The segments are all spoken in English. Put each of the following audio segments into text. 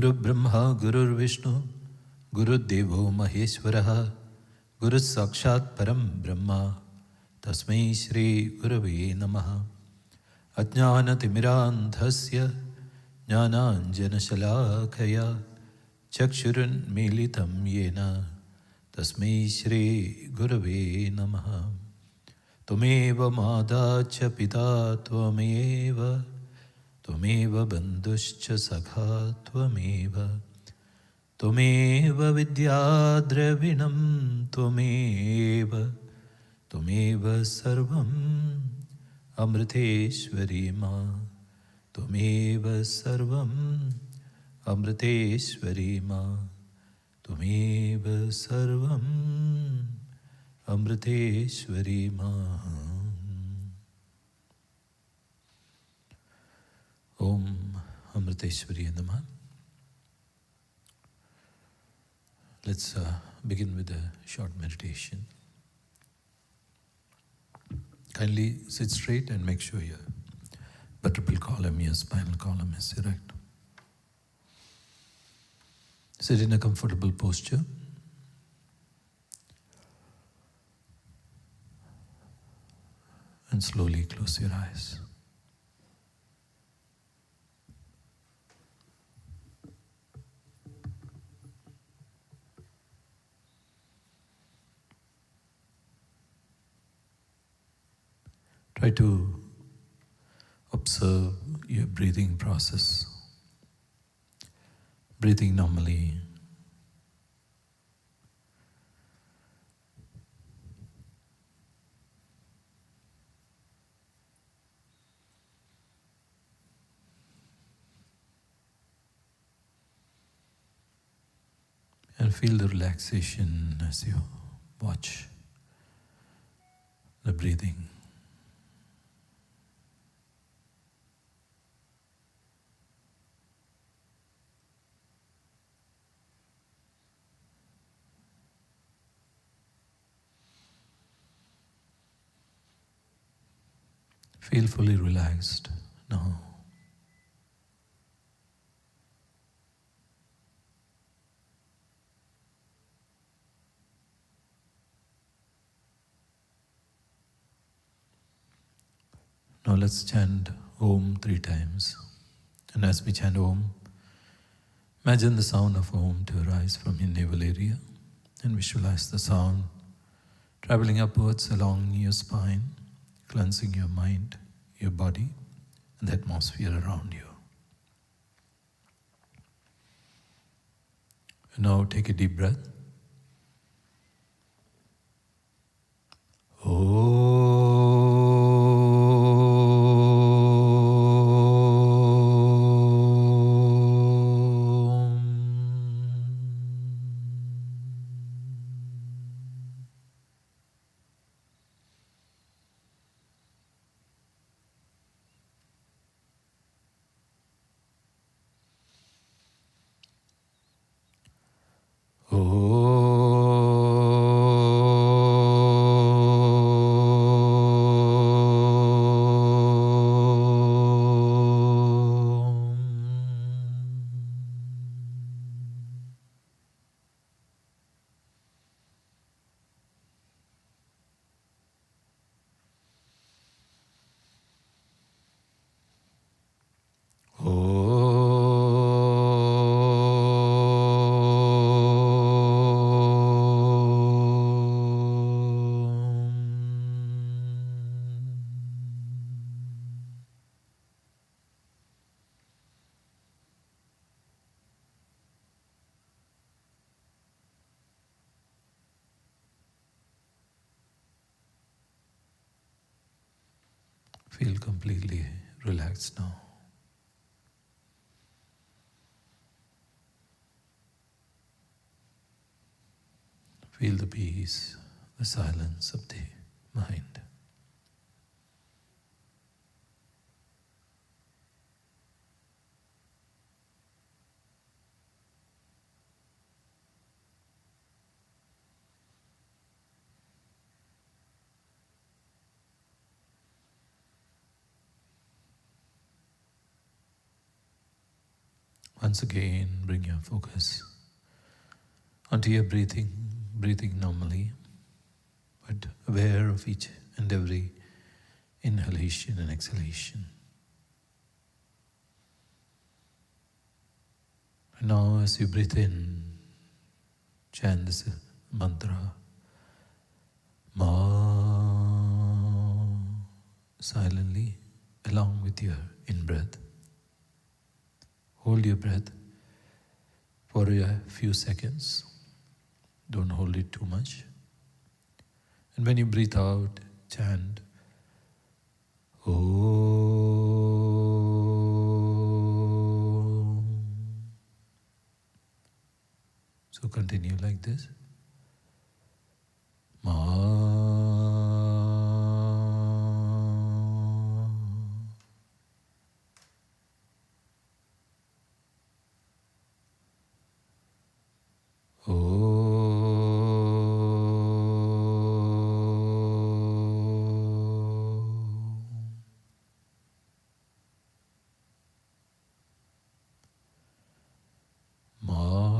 Guru Brahma Guru Vishnu Guru Devo Maheshwaraha Guru Sakshat Param Brahma Tasmai Shri Gurave Namaha Ajnana Timirandhasya Jnananjana Shalakaya Chakshurun Militam Yena Tasmai Shri Gurave Namaha Tumeva Mada Cha Pita Tvameva Tumeva Bandhuscha Sakha Tvameva Tumeva Vidya Dravinam Tumeva Sarvam Amriteshwari Ma Tumeva Sarvam Amriteshwari Ma Tumeva Sarvam Amriteshwari Ma. Om Amriteshwari Namaha. Let's begin with a short meditation. Kindly sit straight and make sure your vertebral column, your spinal column is erect. Sit in a comfortable posture. And slowly close your eyes. Try to observe your breathing process. Breathing normally. And feel the relaxation as you watch the breathing. Feel fully relaxed now. Now let's chant Om 3 times. And as we chant Om, imagine the sound of Om to arise from your navel area and visualize the sound traveling upwards along your spine, cleansing your mind, your body, and the atmosphere around you. And now take a deep breath. Feel completely relaxed now. Feel the peace, the silence of the mind. Once again, bring your focus onto your breathing normally, but aware of each and every inhalation and exhalation. And now as you breathe in, chant this mantra, Ma, silently along with your in-breath. Hold your breath for a few seconds. Don't hold it too much. And when you breathe out, chant Om. So continue like this. Ma. Ma.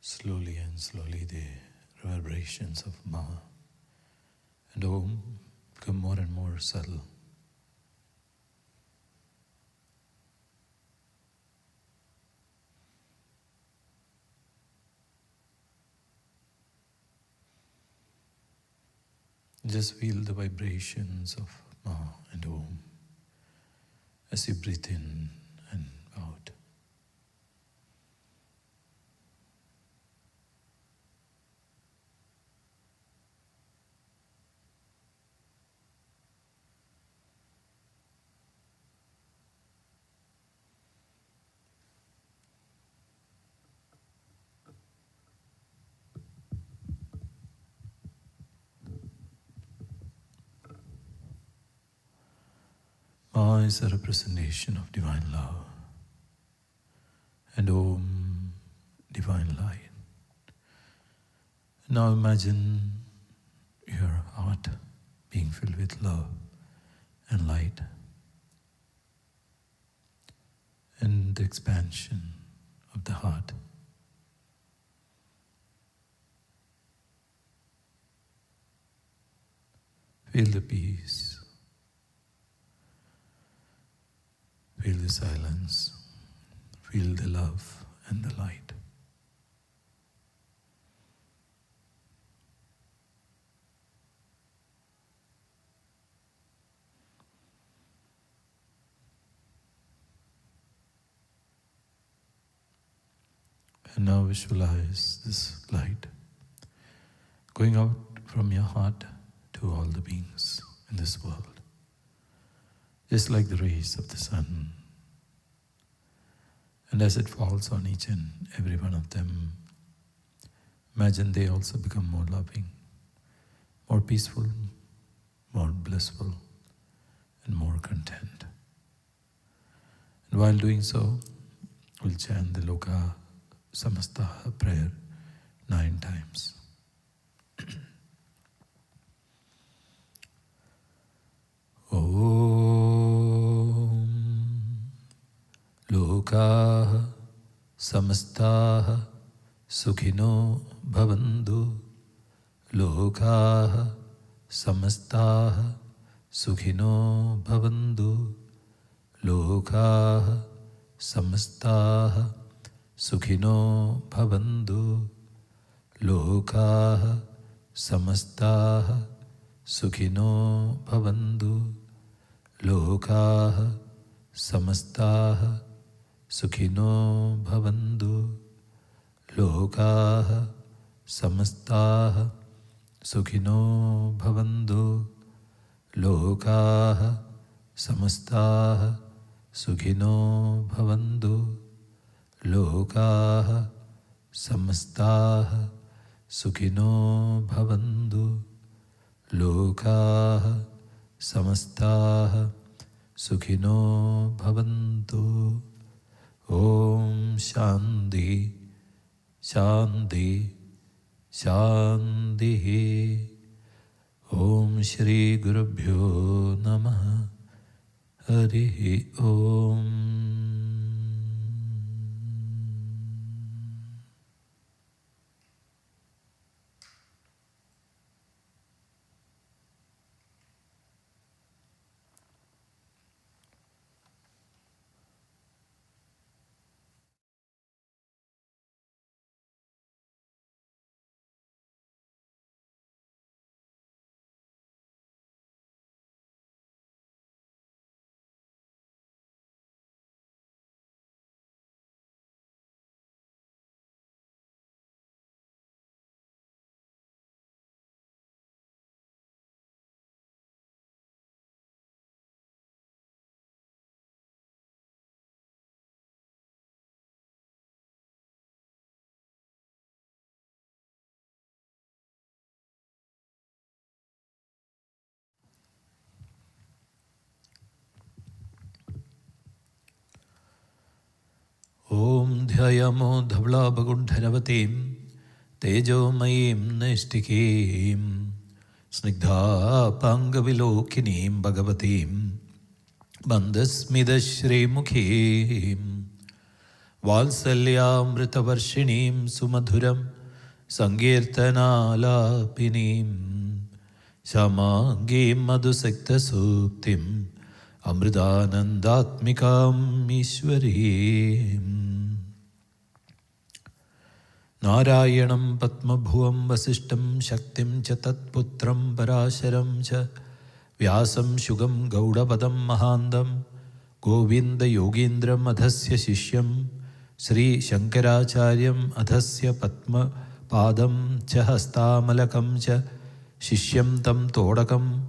Slowly and slowly the reverberations of Ma and Om become more and more subtle. Just feel the vibrations of Ma and Om as you breathe in and out. Ma is a representation of divine love, and Om, divine light. Now imagine your heart being filled with love and light, and the expansion of the heart. Feel the peace. Feel the silence, feel the love and the light. And now visualize this light going out from your heart to all the beings in this world. Just like the rays of the sun. And as it falls on each and every one of them, imagine they also become more loving, more peaceful, more blissful, and more content. And while doing so, we'll chant the Loka Samastha prayer 9 times. Om Loka Samastha Sukhino Bhavantu. Loka Samastha Sukhino Bhavantu. Loka Samastha Sukhino Bhavantu. Loka Samastha Sukhino Bhavantu. Loka Samastha Sukhino Bhavantu. Loka Samastha Sukhino Bhavantu. Loka Samastha Sukhino Bhavantu. Loka Samastha Sukhino Bhavantu. Loka Samastha Sukhino Bhavantu. Om Shanti Shanti Shanti. Om Shri Gurubhyo Namaha. Hari Om. Om Dhyayamo Dhavla Bhaguntharavatim Tejomayim Naistikim Snigdha Pangavilokinim Bhagavatim Bandasmida Shri Mukhim Valsalyamritavarshiniim sumadhuram Sankirtanalapinim Shamangim madhusikta suktim Amridanandatmikam Ishwarim Narayanam Patmabhuvam Vasishtam Shaktim cha Tatputram Parasharam cha Vyasam Shugam Gaudapadam Mahandam Govinda Yogindram Adhasya Shishyam Sri Shankaracharyam Adhasya Patma Padam cha Hastamalakam cha Shishyam tam Todakam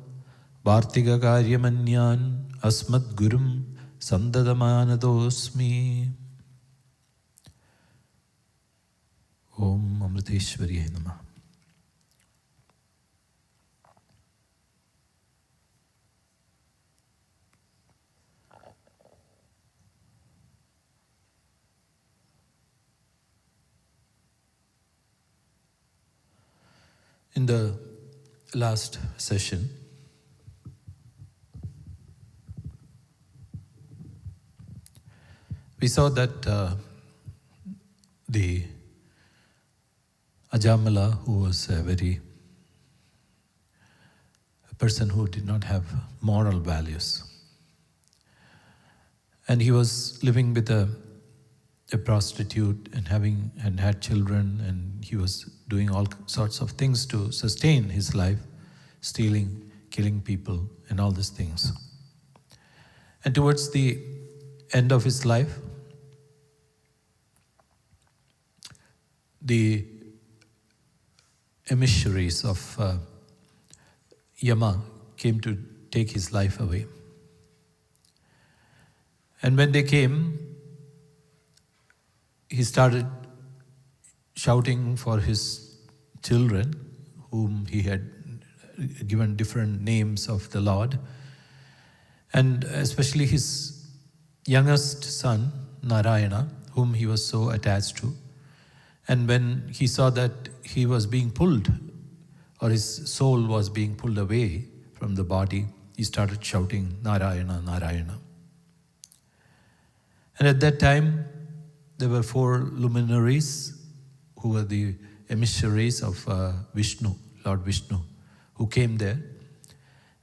Vartiga Karyamanyan Asmad Gurum Sandadamanadosmi Om Amriteshwari Namaha. In the last session, we saw that the Ajamala, who was a person who did not have moral values, and he was living with a prostitute and had children, and he was doing all sorts of things to sustain his life, stealing, killing people, and all these things. And towards the end of his life, the emissaries of Yama came to take his life away. And when they came, he started shouting for his children, whom he had given different names of the Lord, and especially his youngest son, Narayana, whom he was so attached to. And when he saw that he was being pulled, or his soul was being pulled away from the body, he started shouting, Narayana, Narayana. And at that time, there were 4 luminaries who were the emissaries of Vishnu, Lord Vishnu, who came there.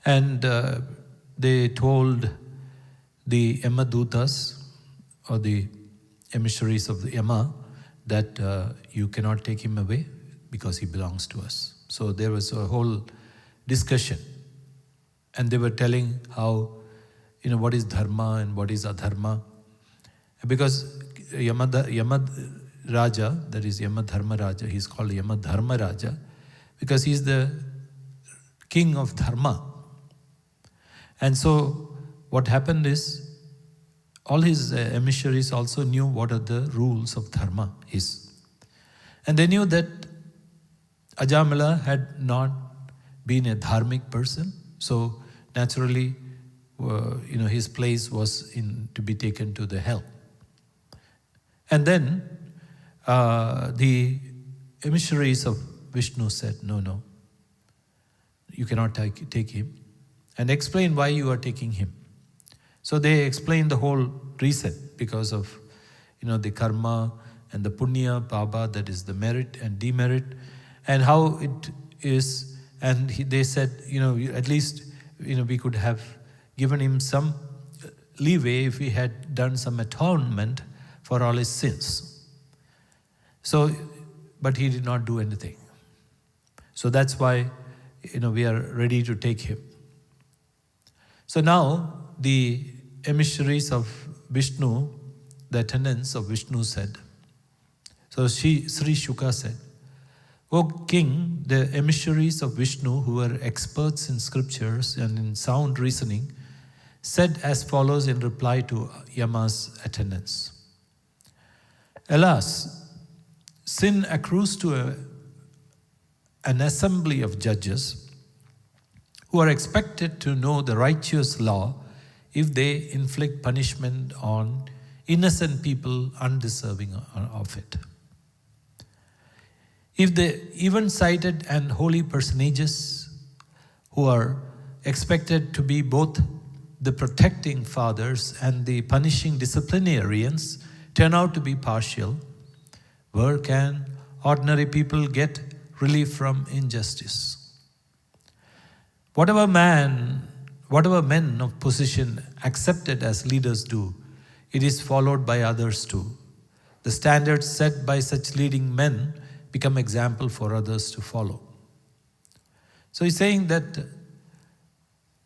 And they told the Yamadutas, or the emissaries of the Yama, that you cannot take him away because he belongs to us. So there was a whole discussion. And they were telling how, what is dharma and what is adharma. Because Yama Raja, that is Yama Dharma Raja, he's called Yama Dharma Raja, because he's the king of dharma. And so what happened is, all his emissaries also knew what are the rules of dharma is. And they knew that Ajamala had not been a dharmic person, so naturally, his place was to be taken to the hell. And then the emissaries of Vishnu said, no, you cannot take him, and explain why you are taking him. So they explained the whole reason, because of the karma and the punya, paba, that is the merit and demerit, and how it is. And they said, at least we could have given him some leeway if he had done some atonement for all his sins. So, but he did not do anything. So that's why we are ready to take him. So now the emissaries of Vishnu, the attendants of Vishnu said, so Sri Shuka said, O king, the emissaries of Vishnu, who were experts in scriptures and in sound reasoning, said as follows in reply to Yama's attendants. Alas, sin accrues to an assembly of judges who are expected to know the righteous law if they inflict punishment on innocent people undeserving of it. If the even-sighted and holy personages who are expected to be both the protecting fathers and the punishing disciplinarians turn out to be partial, where can ordinary people get relief from injustice? Whatever men of position accepted as leaders do, it is followed by others too. The standards set by such leading men become example for others to follow. So he's saying that,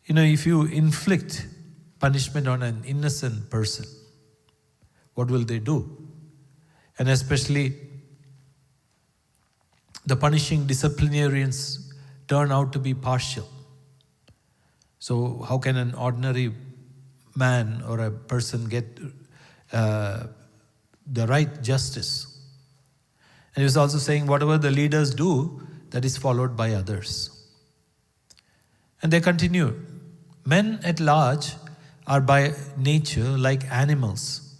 if you inflict punishment on an innocent person, what will they do? And especially the punishing disciplinarians turn out to be partial. So how can an ordinary man or a person get the right justice? And he was also saying whatever the leaders do, that is followed by others. And they continue. Men at large are by nature like animals,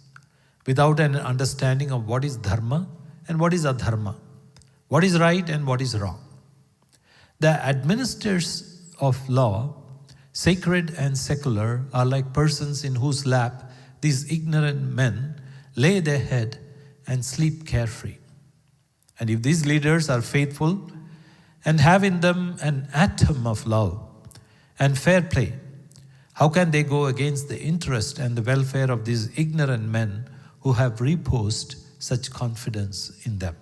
without an understanding of what is dharma and what is adharma, what is right and what is wrong. The administrators of law, sacred and secular, are like persons in whose lap these ignorant men lay their head and sleep carefree. And if these leaders are faithful and have in them an atom of love and fair play, how can they go against the interest and the welfare of these ignorant men who have reposed such confidence in them?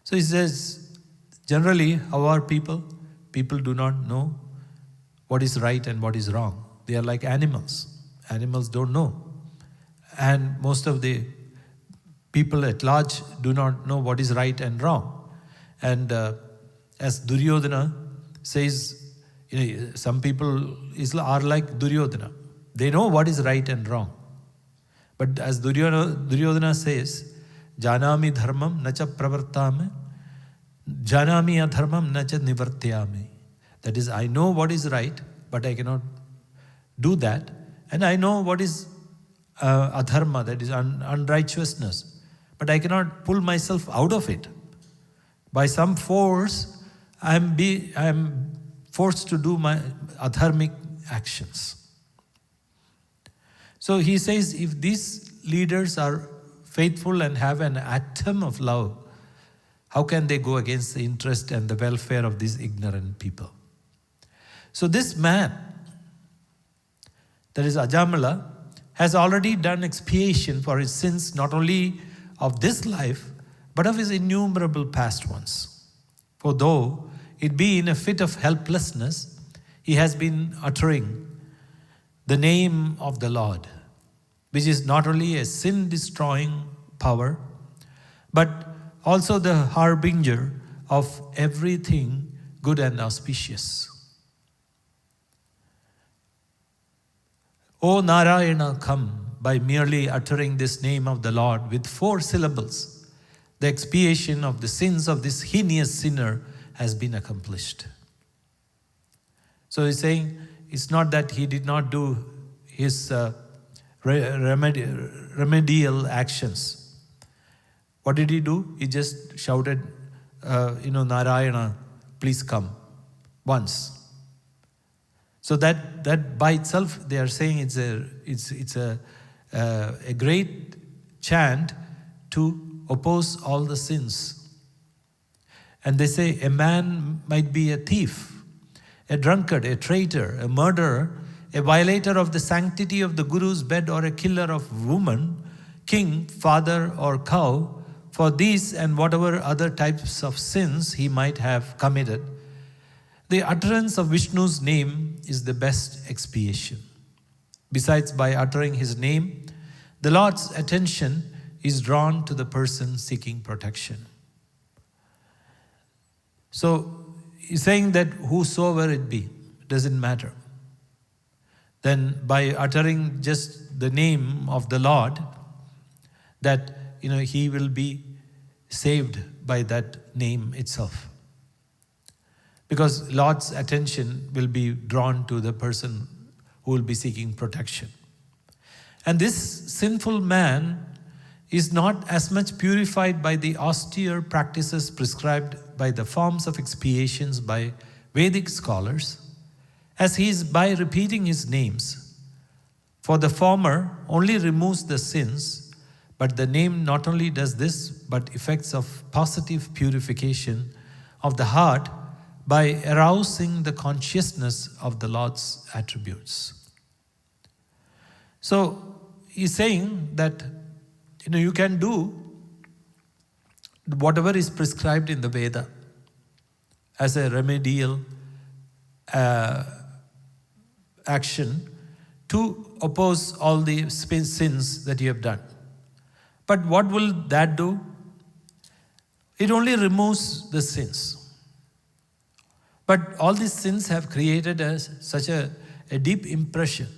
So he says, generally, how are people? People do not know what is right and what is wrong. They are like animals. Animals don't know. And most of the people at large do not know what is right and wrong. And as Duryodhana says, some people are like Duryodhana. They know what is right and wrong. But as Duryodhana says, Janami dharmam nacha pravartame, janami adharmam nacha nivartyame. That is, I know what is right, but I cannot do that. And I know what is adharma, that is unrighteousness, but I cannot pull myself out of it. By some force, I am forced to do my adharmic actions. So he says, if these leaders are faithful and have an atom of love, how can they go against the interest and the welfare of these ignorant people? So this man, that is Ajamala, has already done expiation for his sins, not only of this life, but of his innumerable past ones. For though it be in a fit of helplessness, he has been uttering the name of the Lord, which is not only a sin-destroying power, but also the harbinger of everything good and auspicious. O Narayana, come. By merely uttering this name of the Lord with 4 syllables, the expiation of the sins of this heinous sinner has been accomplished. So he's saying, it's not that he did not do his remedial actions. What did he do? He just shouted, Narayana, please come, once. So that by itself, they are saying it's a great chant to oppose all the sins. And they say a man might be a thief, a drunkard, a traitor, a murderer, a violator of the sanctity of the Guru's bed, or a killer of woman, king, father, or cow. For these and whatever other types of sins he might have committed, the utterance of Vishnu's name is the best expiation. Besides, by uttering his name, the Lord's attention is drawn to the person seeking protection. So he's saying that whosoever it be, doesn't matter. Then by uttering just the name of the Lord, that he will be saved by that name itself. Because Lord's attention will be drawn to the person who will be seeking protection. And this sinful man is not as much purified by the austere practices prescribed by the forms of expiations by Vedic scholars, as he is by repeating his names. For the former only removes the sins, But the name not only does this, but effects of positive purification of the heart by arousing the consciousness of the Lord's attributes. So he's saying that you can do whatever is prescribed in the Veda as a remedial action to oppose all the sins that you have done. But what will that do? It only removes the sins. But all these sins have created such a deep impression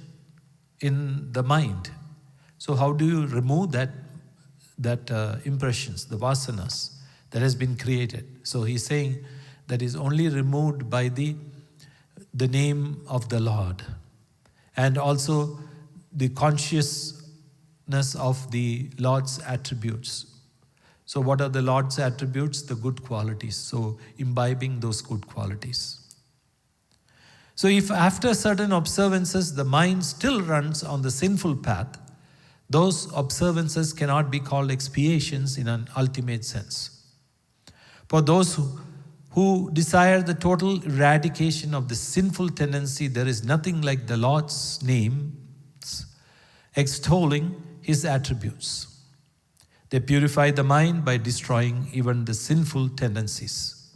in the mind. So how do you remove that impressions, the vasanas that has been created? So he's saying that is only removed by the name of the Lord, and also the consciousness of the Lord's attributes. So what are the Lord's attributes? The good qualities. So imbibing those good qualities. So if after certain observances the mind still runs on the sinful path, those observances cannot be called expiations in an ultimate sense. For those who desire the total eradication of the sinful tendency, there is nothing like the Lord's name extolling His attributes. They purify the mind by destroying even the sinful tendencies.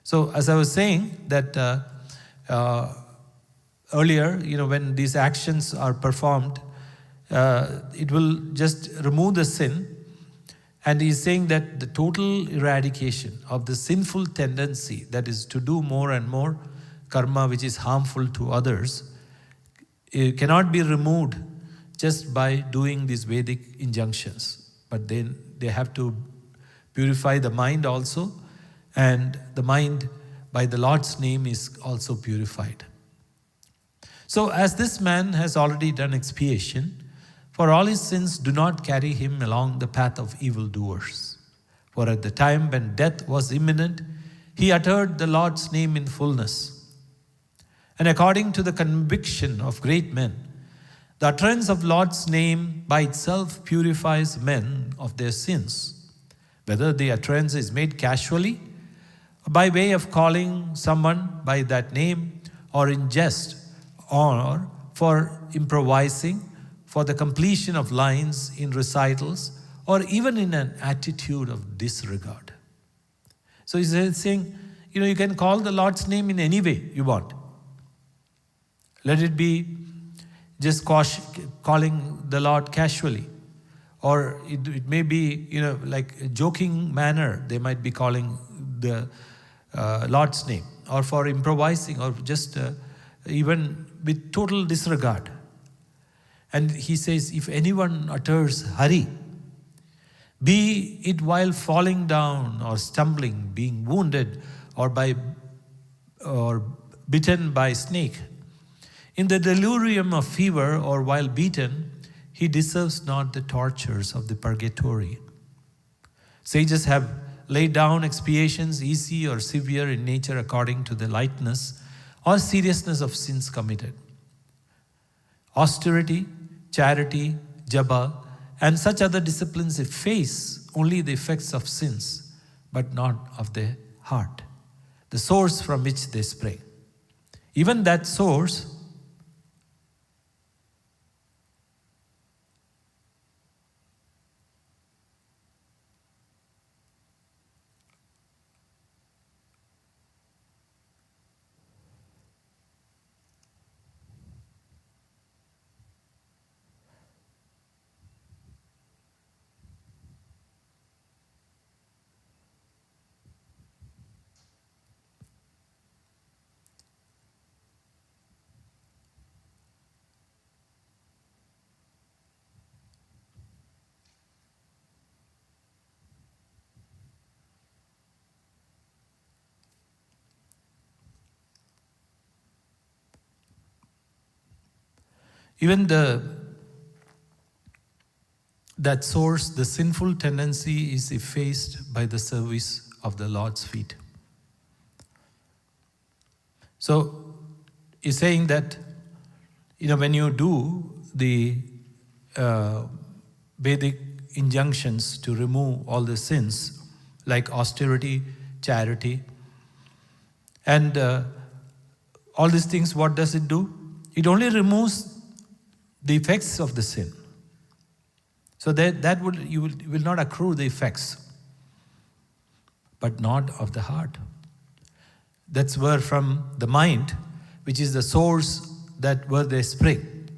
So as I was saying that earlier, when these actions are performed, it will just remove the sin. And he's saying that the total eradication of the sinful tendency, that is to do more and more karma which is harmful to others, it cannot be removed just by doing these Vedic injunctions. But then they have to purify the mind also, and the mind by the Lord's name is also purified. So as this man has already done expiation, for all his sins do not carry him along the path of evildoers. For at the time when death was imminent, he uttered the Lord's name in fullness. And according to the conviction of great men, the utterance of Lord's name by itself purifies men of their sins, whether the utterance is made casually, by way of calling someone by that name, or in jest, or for improvising, for the completion of lines in recitals, or even in an attitude of disregard. So he's saying, you can call the Lord's name in any way you want. Let it be just calling the Lord casually, or it may be, like a joking manner, they might be calling the Lord's name, or for improvising, or just even with total disregard. And he says, if anyone utters Hari, be it while falling down or stumbling, being wounded, or bitten by snake, in the delirium of fever, or while beaten, he deserves not the tortures of the purgatory. Sages have laid down expiations, easy or severe in nature, according to the lightness or seriousness of sins committed. Austerity, charity, japa, and such other disciplines efface only the effects of sins, but not of the heart, the source from which they spring. Even that source Even that source, the sinful tendency, is effaced by the service of the Lord's feet. So he's saying that, when you do the Vedic injunctions to remove all the sins, like austerity, charity. And all these things, what does it do? It only removes the effects of the sin. So you will not accrue the effects, but not of the heart. That's where from the mind, which is the source where they spring.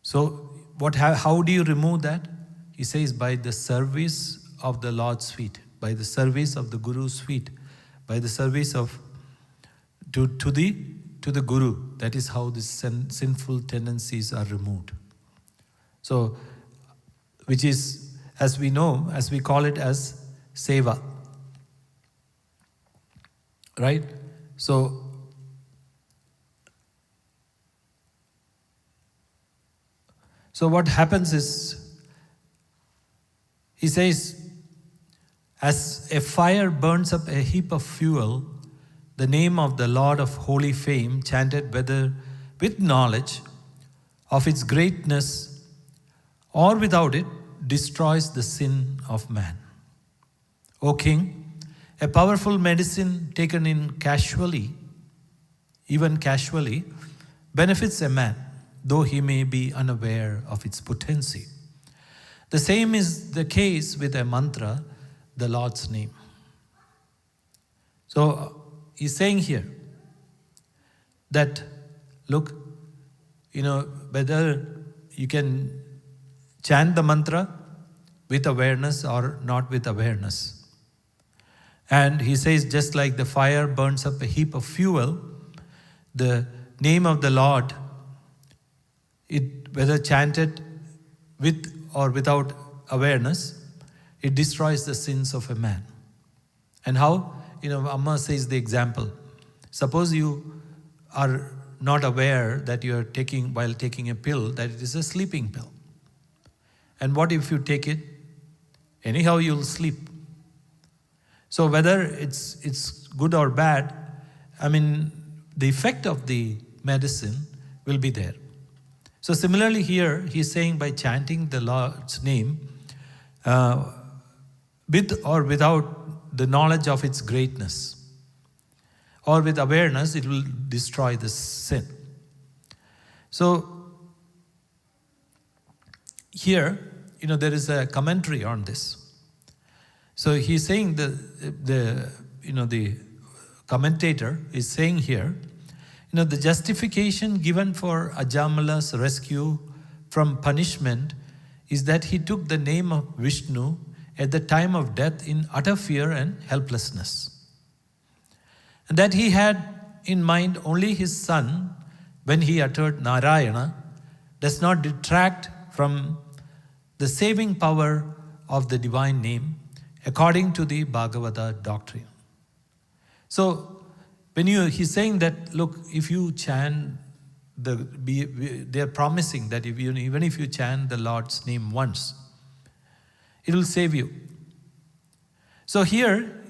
So how do you remove that? He says, by the service of the Lord's feet, by the service of the Guru's feet, by the service of to the Guru. That is how these sinful tendencies are removed. So, which is, as we know, as we call it as seva. Right? So what happens is, he says, as a fire burns up a heap of fuel, the name of the Lord of holy fame, chanted whether with knowledge of its greatness or without it, destroys the sin of man. O King, a powerful medicine taken in casually, even casually, benefits a man, though he may be unaware of its potency. The same is the case with a mantra, the Lord's name. So he's saying here that, look, whether you can chant the mantra with awareness or not with awareness. And he says, just like the fire burns up a heap of fuel, the name of the Lord, whether chanted with or without awareness, it destroys the sins of a man. And how? Amma says the example. Suppose you are not aware that you are while taking a pill, that it is a sleeping pill. And what if you take it? Anyhow, you'll sleep. So whether it's good or bad, the effect of the medicine will be there. So similarly here, he's saying by chanting the Lord's name, with or without the knowledge of its greatness, or with awareness, it will destroy the sin. So here, there is a commentary on this. So he's saying the commentator is saying here, the justification given for Ajamala's rescue from punishment is that he took the name of Vishnu at the time of death in utter fear and helplessness. And that he had in mind only his son when he uttered Narayana does not detract from the saving power of the divine name according to the Bhagavata doctrine. So he's saying that, look, if you chant they're promising that even if you chant the Lord's name once, it will save you. So here,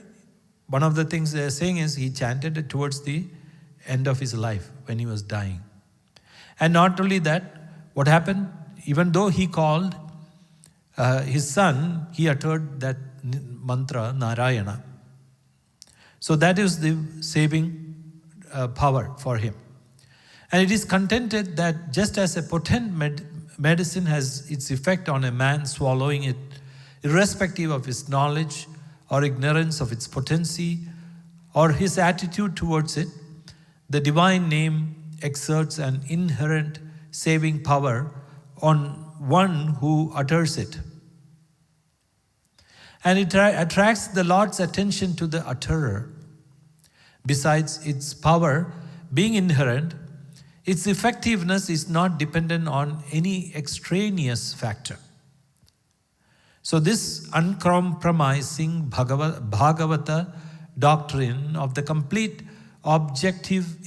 one of the things they're saying is he chanted it towards the end of his life when he was dying. And not only that, what happened? Even though he called his son, he uttered that mantra, Narayana. So that is the saving power for him. And it is contended that just as a potent medicine has its effect on a man swallowing it, irrespective of his knowledge or ignorance of its potency or his attitude towards it, the divine name exerts an inherent saving power on one who utters it. And it attracts the Lord's attention to the utterer. Besides its power being inherent, its effectiveness is not dependent on any extraneous factor. So this uncompromising Bhagavata doctrine of the complete objective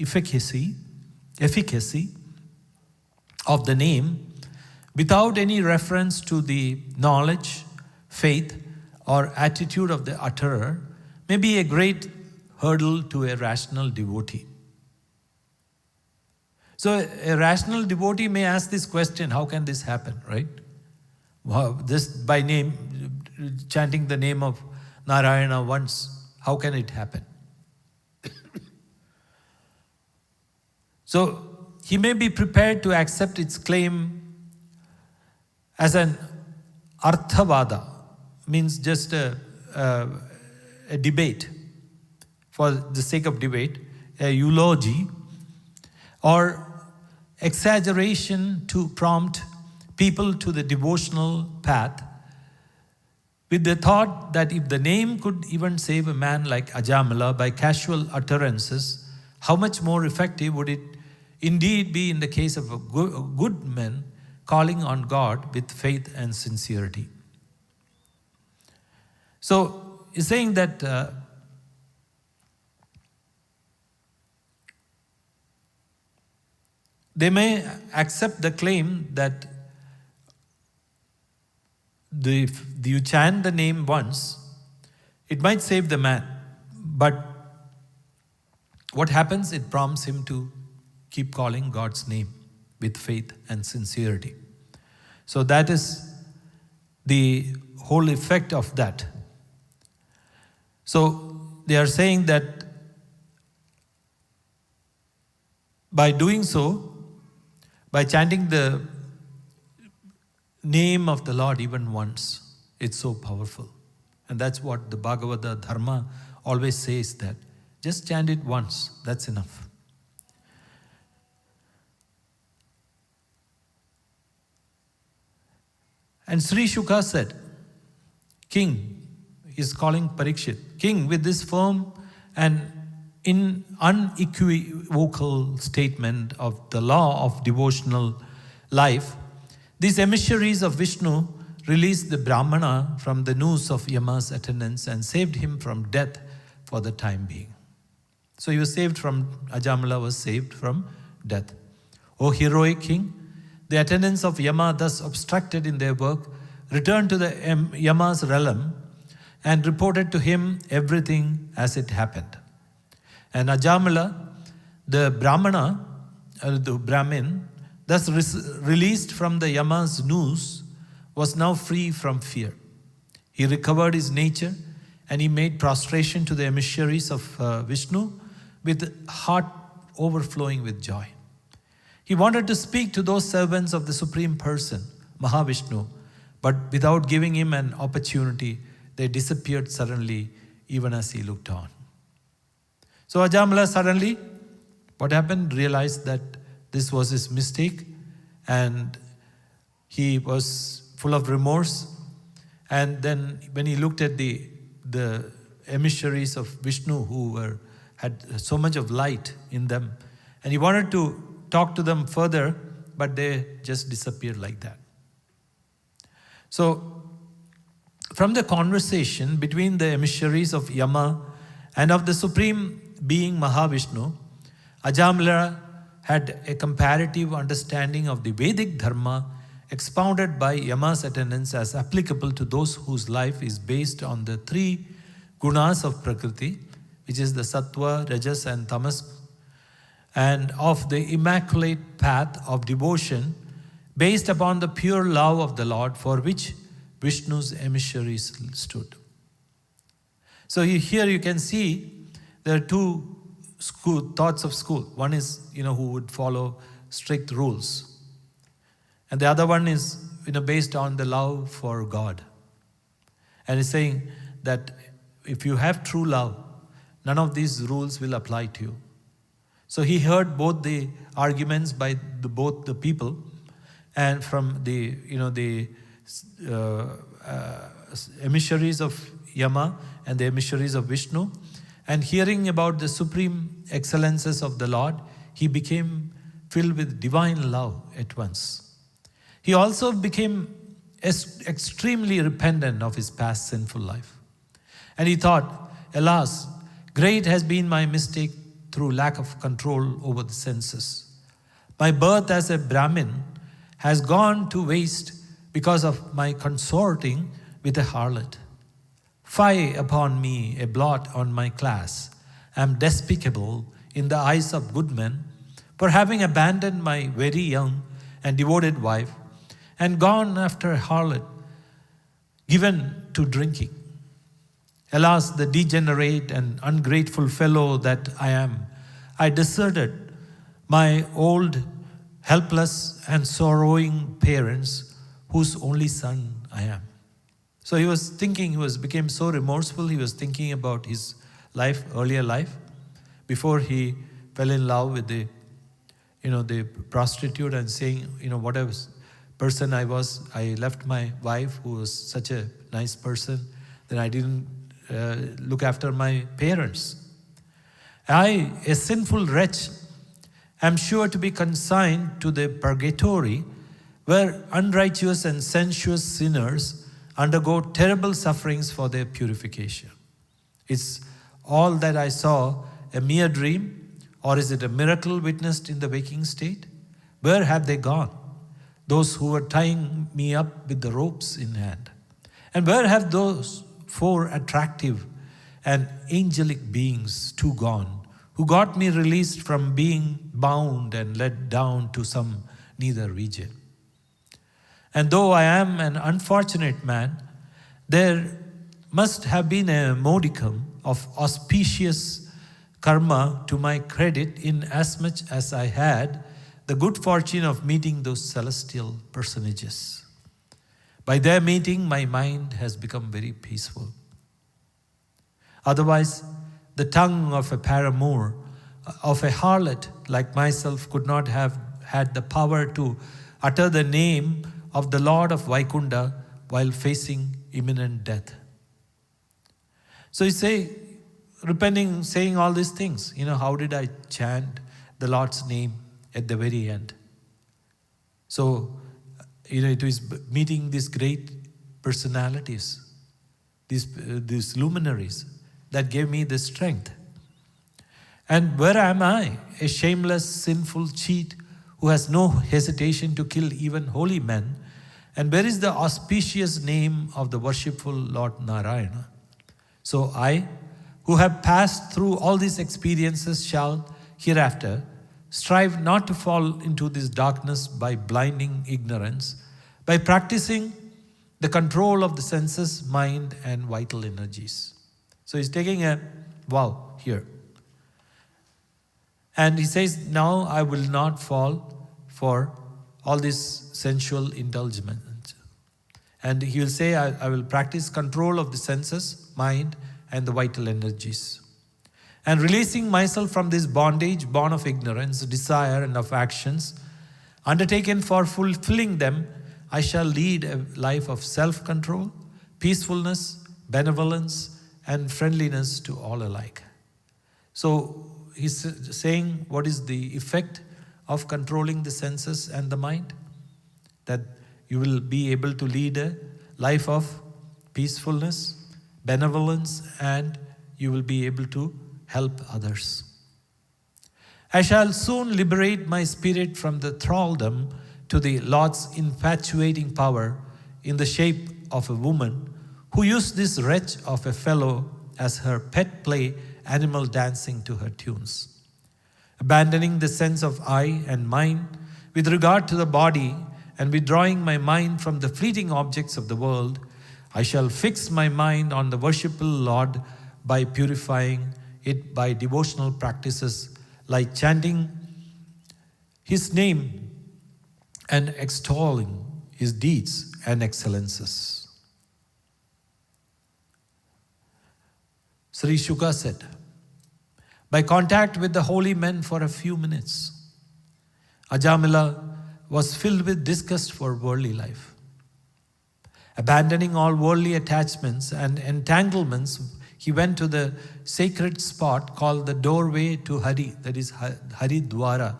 efficacy of the name, without any reference to the knowledge, faith, or attitude of the utterer, may be a great hurdle to a rational devotee. So a rational devotee may ask this question, how can this happen, right? Just by name, chanting the name of Narayana once, how can it happen? So he may be prepared to accept its claim as an arthavada, means just a debate, for the sake of debate, a eulogy, or exaggeration to prompt people to the devotional path, with the thought that if the name could even save a man like Ajamala by casual utterances, how much more effective would it indeed be in the case of a good man calling on God with faith and sincerity. So he's saying that they may accept the claim that if you chant the name once, it might save the man. But what happens? It prompts him to keep calling God's name with faith and sincerity. So that is the whole effect of that. So they are saying that by doing so, by chanting the name of the Lord even once, it's so powerful. And that's what the Bhagavata Dharma always says, that just chant it once, that's enough. And Sri Shuka said, King is calling Parikshit, King, with this firm and unequivocal statement of the law of devotional life, these emissaries of Vishnu released the Brahmana from the noose of Yama's attendants and saved him from death for the time being. So he was saved from, Ajamala was saved from death. O heroic king, the attendants of Yama, thus obstructed in their work, returned to the Yama's realm and reported to him everything as it happened. And Ajamala, the Brahmana, the Brahmin, thus released from the Yama's noose, was now free from fear. He recovered his nature and he made prostration to the emissaries of Vishnu with heart overflowing with joy. He wanted to speak to those servants of the Supreme Person, Mahavishnu, but without giving him an opportunity, they disappeared suddenly even as he looked on. So Ajamala suddenly, what happened? Realized that this was his mistake and he was full of remorse. And then when he looked at the emissaries of Vishnu who had so much of light in them, and he wanted to talk to them further, but they just disappeared like that. So from the conversation between the emissaries of Yama and of the Supreme Being Mahavishnu, Ajamala had a comparative understanding of the Vedic Dharma expounded by Yama's attendants as applicable to those whose life is based on the three gunas of Prakriti, which is the Sattva, Rajas and Tamas, and of the immaculate path of devotion based upon the pure love of the Lord, for which Vishnu's emissaries stood. So here you can see there are two thoughts of school. One is, who would follow strict rules. And the other one is, based on the love for God. And it's saying that if you have true love, none of these rules will apply to you. So he heard both the arguments by both the people, and from the emissaries of Yama and the emissaries of Vishnu, and hearing about the supreme excellences of the Lord, he became filled with divine love at once. He also became extremely repentant of his past sinful life. And he thought, alas, great has been my mistake through lack of control over the senses. My birth as a Brahmin has gone to waste because of my consorting with a harlot. Fie upon me, a blot on my class. I am despicable in the eyes of good men for having abandoned my very young and devoted wife and gone after a harlot given to drinking. Alas, the degenerate and ungrateful fellow that I am, I deserted my old, helpless and sorrowing parents, whose only son I am. So he was thinking, became so remorseful, he was thinking about his life, earlier life, before he fell in love with the prostitute, and saying, what a person I was. I left my wife, who was such a nice person, then I didn't look after my parents. I, a sinful wretch, am sure to be consigned to the purgatory, where unrighteous and sensuous sinners undergo terrible sufferings for their purification. Is all that I saw a mere dream, or is it a miracle witnessed in the waking state? Where have they gone, those who were tying me up with the ropes in hand? And where have those 4 attractive and angelic beings too gone, who got me released from being bound and led down to some nether region? And though I am an unfortunate man, there must have been a modicum of auspicious karma to my credit, in as much as I had the good fortune of meeting those celestial personages. By their meeting, my mind has become very peaceful. Otherwise, the tongue of a paramour, of a harlot like myself, could not have had the power to utter the name of the Lord of Vaikunta while facing imminent death. So you say, repenting, saying all these things, how did I chant the Lord's name at the very end? So, it was meeting these great personalities, these luminaries, that gave me the strength. And where am I, a shameless, sinful cheat who has no hesitation to kill even holy men? And where is the auspicious name of the worshipful Lord Narayana? So I, who have passed through all these experiences, shall hereafter strive not to fall into this darkness by blinding ignorance, by practicing the control of the senses, mind, and vital energies. So he's taking a vow here. And he says, now I will not fall for all this sensual indulgence. And he will say, I will practice control of the senses, mind, and the vital energies. And releasing myself from this bondage, born of ignorance, desire, and of actions, undertaken for fulfilling them, I shall lead a life of self-control, peacefulness, benevolence, and friendliness to all alike. So he's saying, what is the effect of controlling the senses and the mind? That you will be able to lead a life of peacefulness, benevolence, and you will be able to help others. I shall soon liberate my spirit from the thraldom to the Lord's infatuating power in the shape of a woman who used this wretch of a fellow as her pet play animal, dancing to her tunes. Abandoning the sense of I and mine with regard to the body, and withdrawing my mind from the fleeting objects of the world, I shall fix my mind on the worshipful Lord by purifying it by devotional practices like chanting His name and extolling His deeds and excellences. Sri Shuka said, by contact with the holy men for a few minutes, Ajamila was filled with disgust for worldly life. Abandoning all worldly attachments and entanglements, he went to the sacred spot called the doorway to Hari, that is Hari Dwara.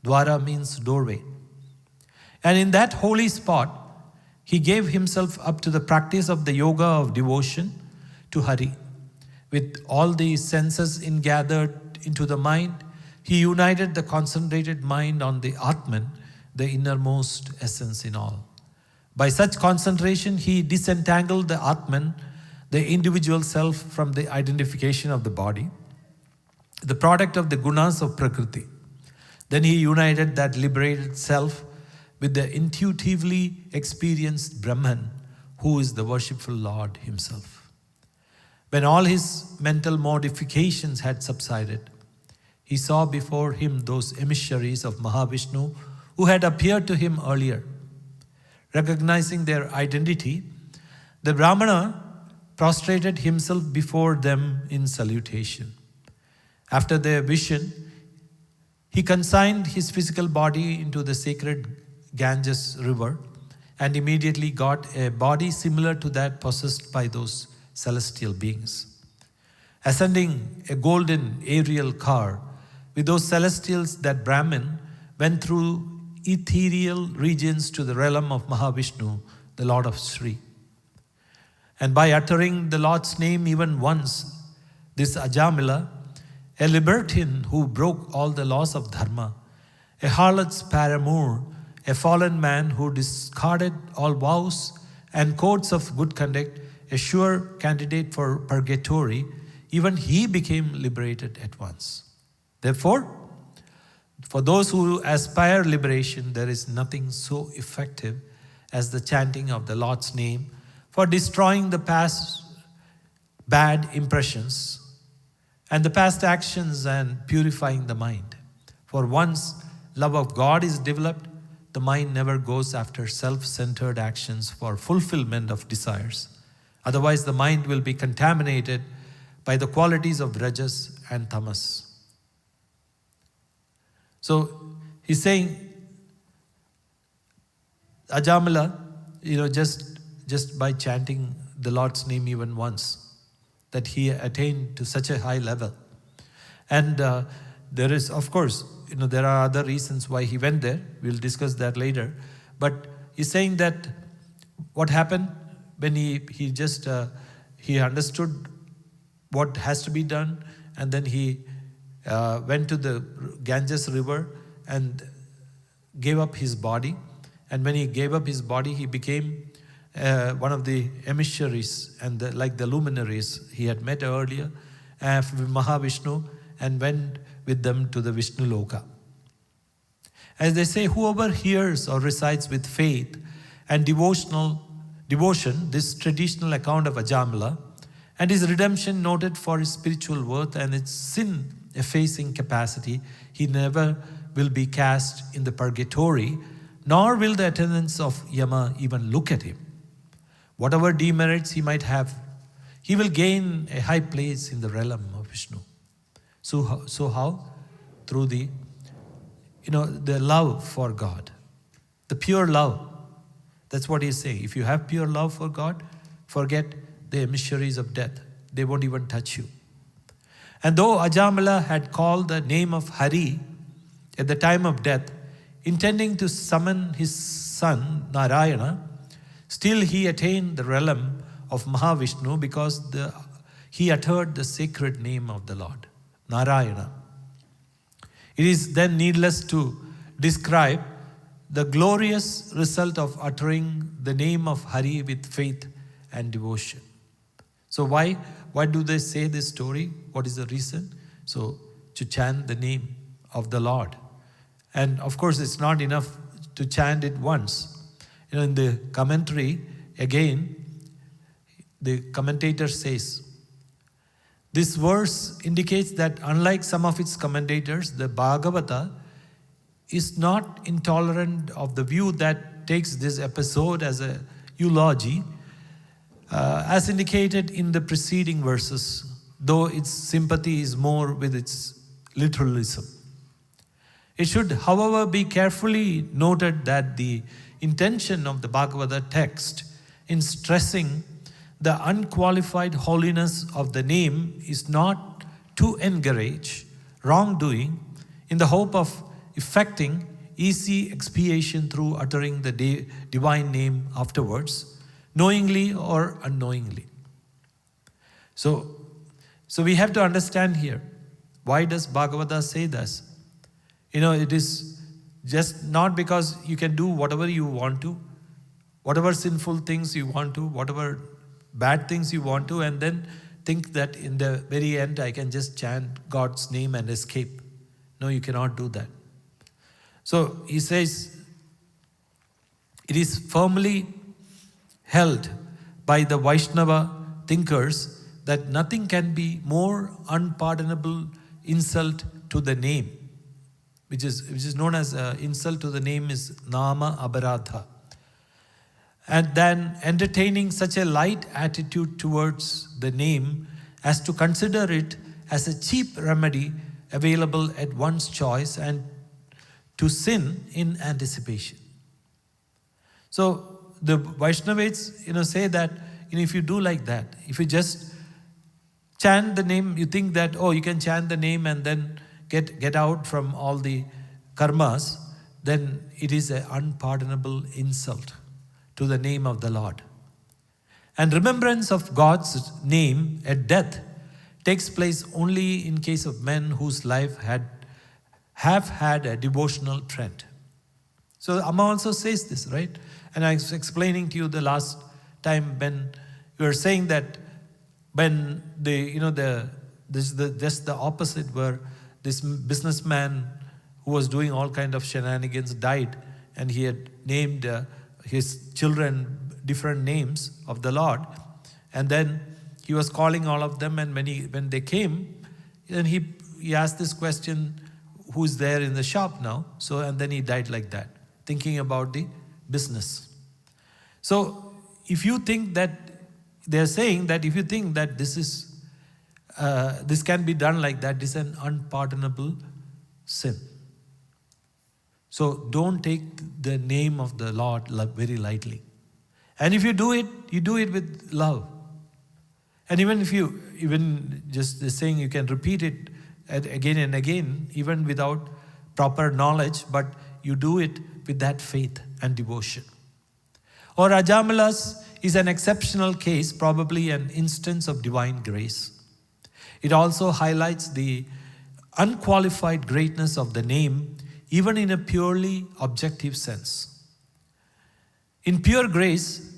Dwara means doorway. And in that holy spot, he gave himself up to the practice of the yoga of devotion to Hari. With all the senses ingathered into the mind, he united the concentrated mind on the Atman, the innermost essence in all. By such concentration, he disentangled the Atman, the individual self, from the identification of the body, the product of the gunas of Prakriti. Then he united that liberated self with the intuitively experienced Brahman, who is the worshipful Lord himself. When all his mental mortifications had subsided, he saw before him those emissaries of Mahavishnu who had appeared to him earlier. Recognizing their identity, the Brahmana prostrated himself before them in salutation. After their vision, he consigned his physical body into the sacred Ganges river and immediately got a body similar to that possessed by those celestial beings. Ascending a golden aerial car with those celestials, that Brahmin went through ethereal regions to the realm of Mahavishnu, the Lord of Sri. And by uttering the Lord's name even once, this Ajamila, a libertine who broke all the laws of dharma, a harlot's paramour, a fallen man who discarded all vows and codes of good conduct, a sure candidate for purgatory, even he became liberated at once. Therefore, for those who aspire liberation, there is nothing so effective as the chanting of the Lord's name for destroying the past bad impressions and the past actions and purifying the mind. For once love of God is developed, the mind never goes after self-centered actions for fulfillment of desires. Otherwise, the mind will be contaminated by the qualities of Rajas and Tamas. So he's saying, Ajamila, just by chanting the Lord's name even once, that he attained to such a high level. And there is, of course, there are other reasons why he went there. We'll discuss that later. But he's saying that what happened when he understood what has to be done, and then he went to the Ganges river and gave up his body. And when he gave up his body, he became one of the emissaries and like the luminaries he had met earlier with Mahavishnu, and went with them to the Vishnu Loka. As they say, whoever hears or recites with faith and devotion this traditional account of Ajamila and his redemption noted for his spiritual worth and its sin-effacing capacity, he never will be cast in the purgatory, nor will the attendants of Yama even look at him. Whatever demerits he might have, he will gain a high place in the realm of Vishnu. So how? Through the love for God, the pure love. That's what he's saying. If you have pure love for God, forget the emissaries of death. They won't even touch you. And though Ajamila had called the name of Hari at the time of death, intending to summon his son Narayana, still he attained the realm of Mahavishnu because he uttered the sacred name of the Lord, Narayana. It is then needless to describe the glorious result of uttering the name of Hari with faith and devotion. So why do they say this story? What is the reason? So to chant the name of the Lord. And of course, it's not enough to chant it once. In the commentary, again, the commentator says, this verse indicates that unlike some of its commentators, the Bhagavata is not intolerant of the view that takes this episode as a eulogy, as indicated in the preceding verses, though its sympathy is more with its literalism. It should, however, be carefully noted that the intention of the Bhagavata text in stressing the unqualified holiness of the name is not to encourage wrongdoing in the hope of effecting easy expiation through uttering the divine name afterwards, knowingly or unknowingly. So we have to understand here, why does Bhagavata say this? It is just not because you can do whatever you want to, whatever sinful things you want to, whatever bad things you want to, and then think that in the very end I can just chant God's name and escape. No, you cannot do that. So he says, it is firmly held by the Vaishnava thinkers that nothing can be more unpardonable insult to the name, which is known as insult to the name is Nama Aparadha. And then entertaining such a light attitude towards the name as to consider it as a cheap remedy available at one's choice and to sin in anticipation. So the Vaishnavas, say that, if you do like that, if you just chant the name, you think that, you can chant the name and then get out from all the karmas, then it is an unpardonable insult to the name of the Lord. And remembrance of God's name at death takes place only in case of men whose life have had a devotional trend. So Amma also says this, right? And I was explaining to you the last time when you were saying that when just the opposite, where this businessman who was doing all kind of shenanigans died, and he had named his children different names of the Lord, and then he was calling all of them, and when they came, then he asked this question, who's there in the shop now? So, and then he died like that, thinking about the business. So if you think that, they're saying that if you think that this can be done like that, this is an unpardonable sin. So don't take the name of the Lord very lightly. And if you do it with love. And even just saying, you can repeat it again and again, even without proper knowledge, but you do it with that faith and devotion. Or Ajamalas is an exceptional case, probably an instance of divine grace. It also highlights the unqualified greatness of the name, even in a purely objective sense. In pure grace,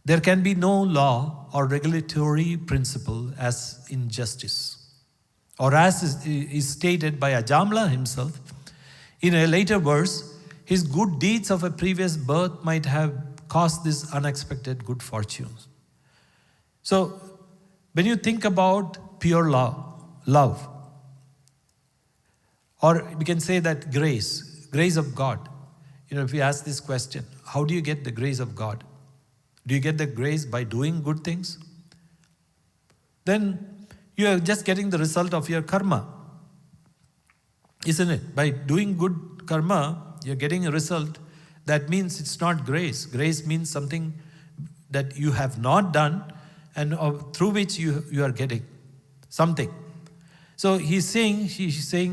there can be no law or regulatory principle as in justice. Or as is stated by Ajamla himself, in a later verse, his good deeds of a previous birth might have caused this unexpected good fortunes. So, when you think about pure love, or we can say that grace of God. If you ask this question, how do you get the grace of God? Do you get the grace by doing good things? Then you are just getting the result of your karma, isn't it? By doing good karma, you're getting a result. That means it's not grace. Grace means something that you have not done and through which you are getting something. So he's saying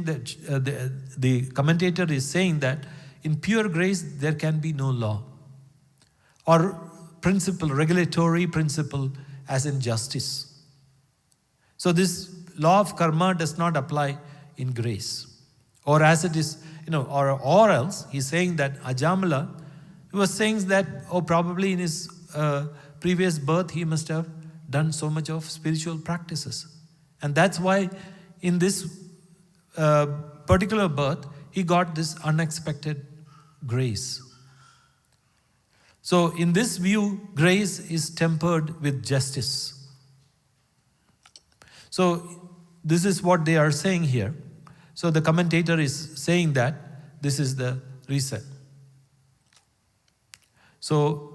that the commentator is saying that in pure grace there can be no law or principle, regulatory principle as in justice. So this law of karma does not apply in grace. Or as it is, or else he's saying that Ajamala, he was saying that, probably in his previous birth he must have done so much of spiritual practices. And that's why in this particular birth, he got this unexpected grace. So in this view, grace is tempered with justice. So this is what they are saying here. So the commentator is saying that this is the reason. So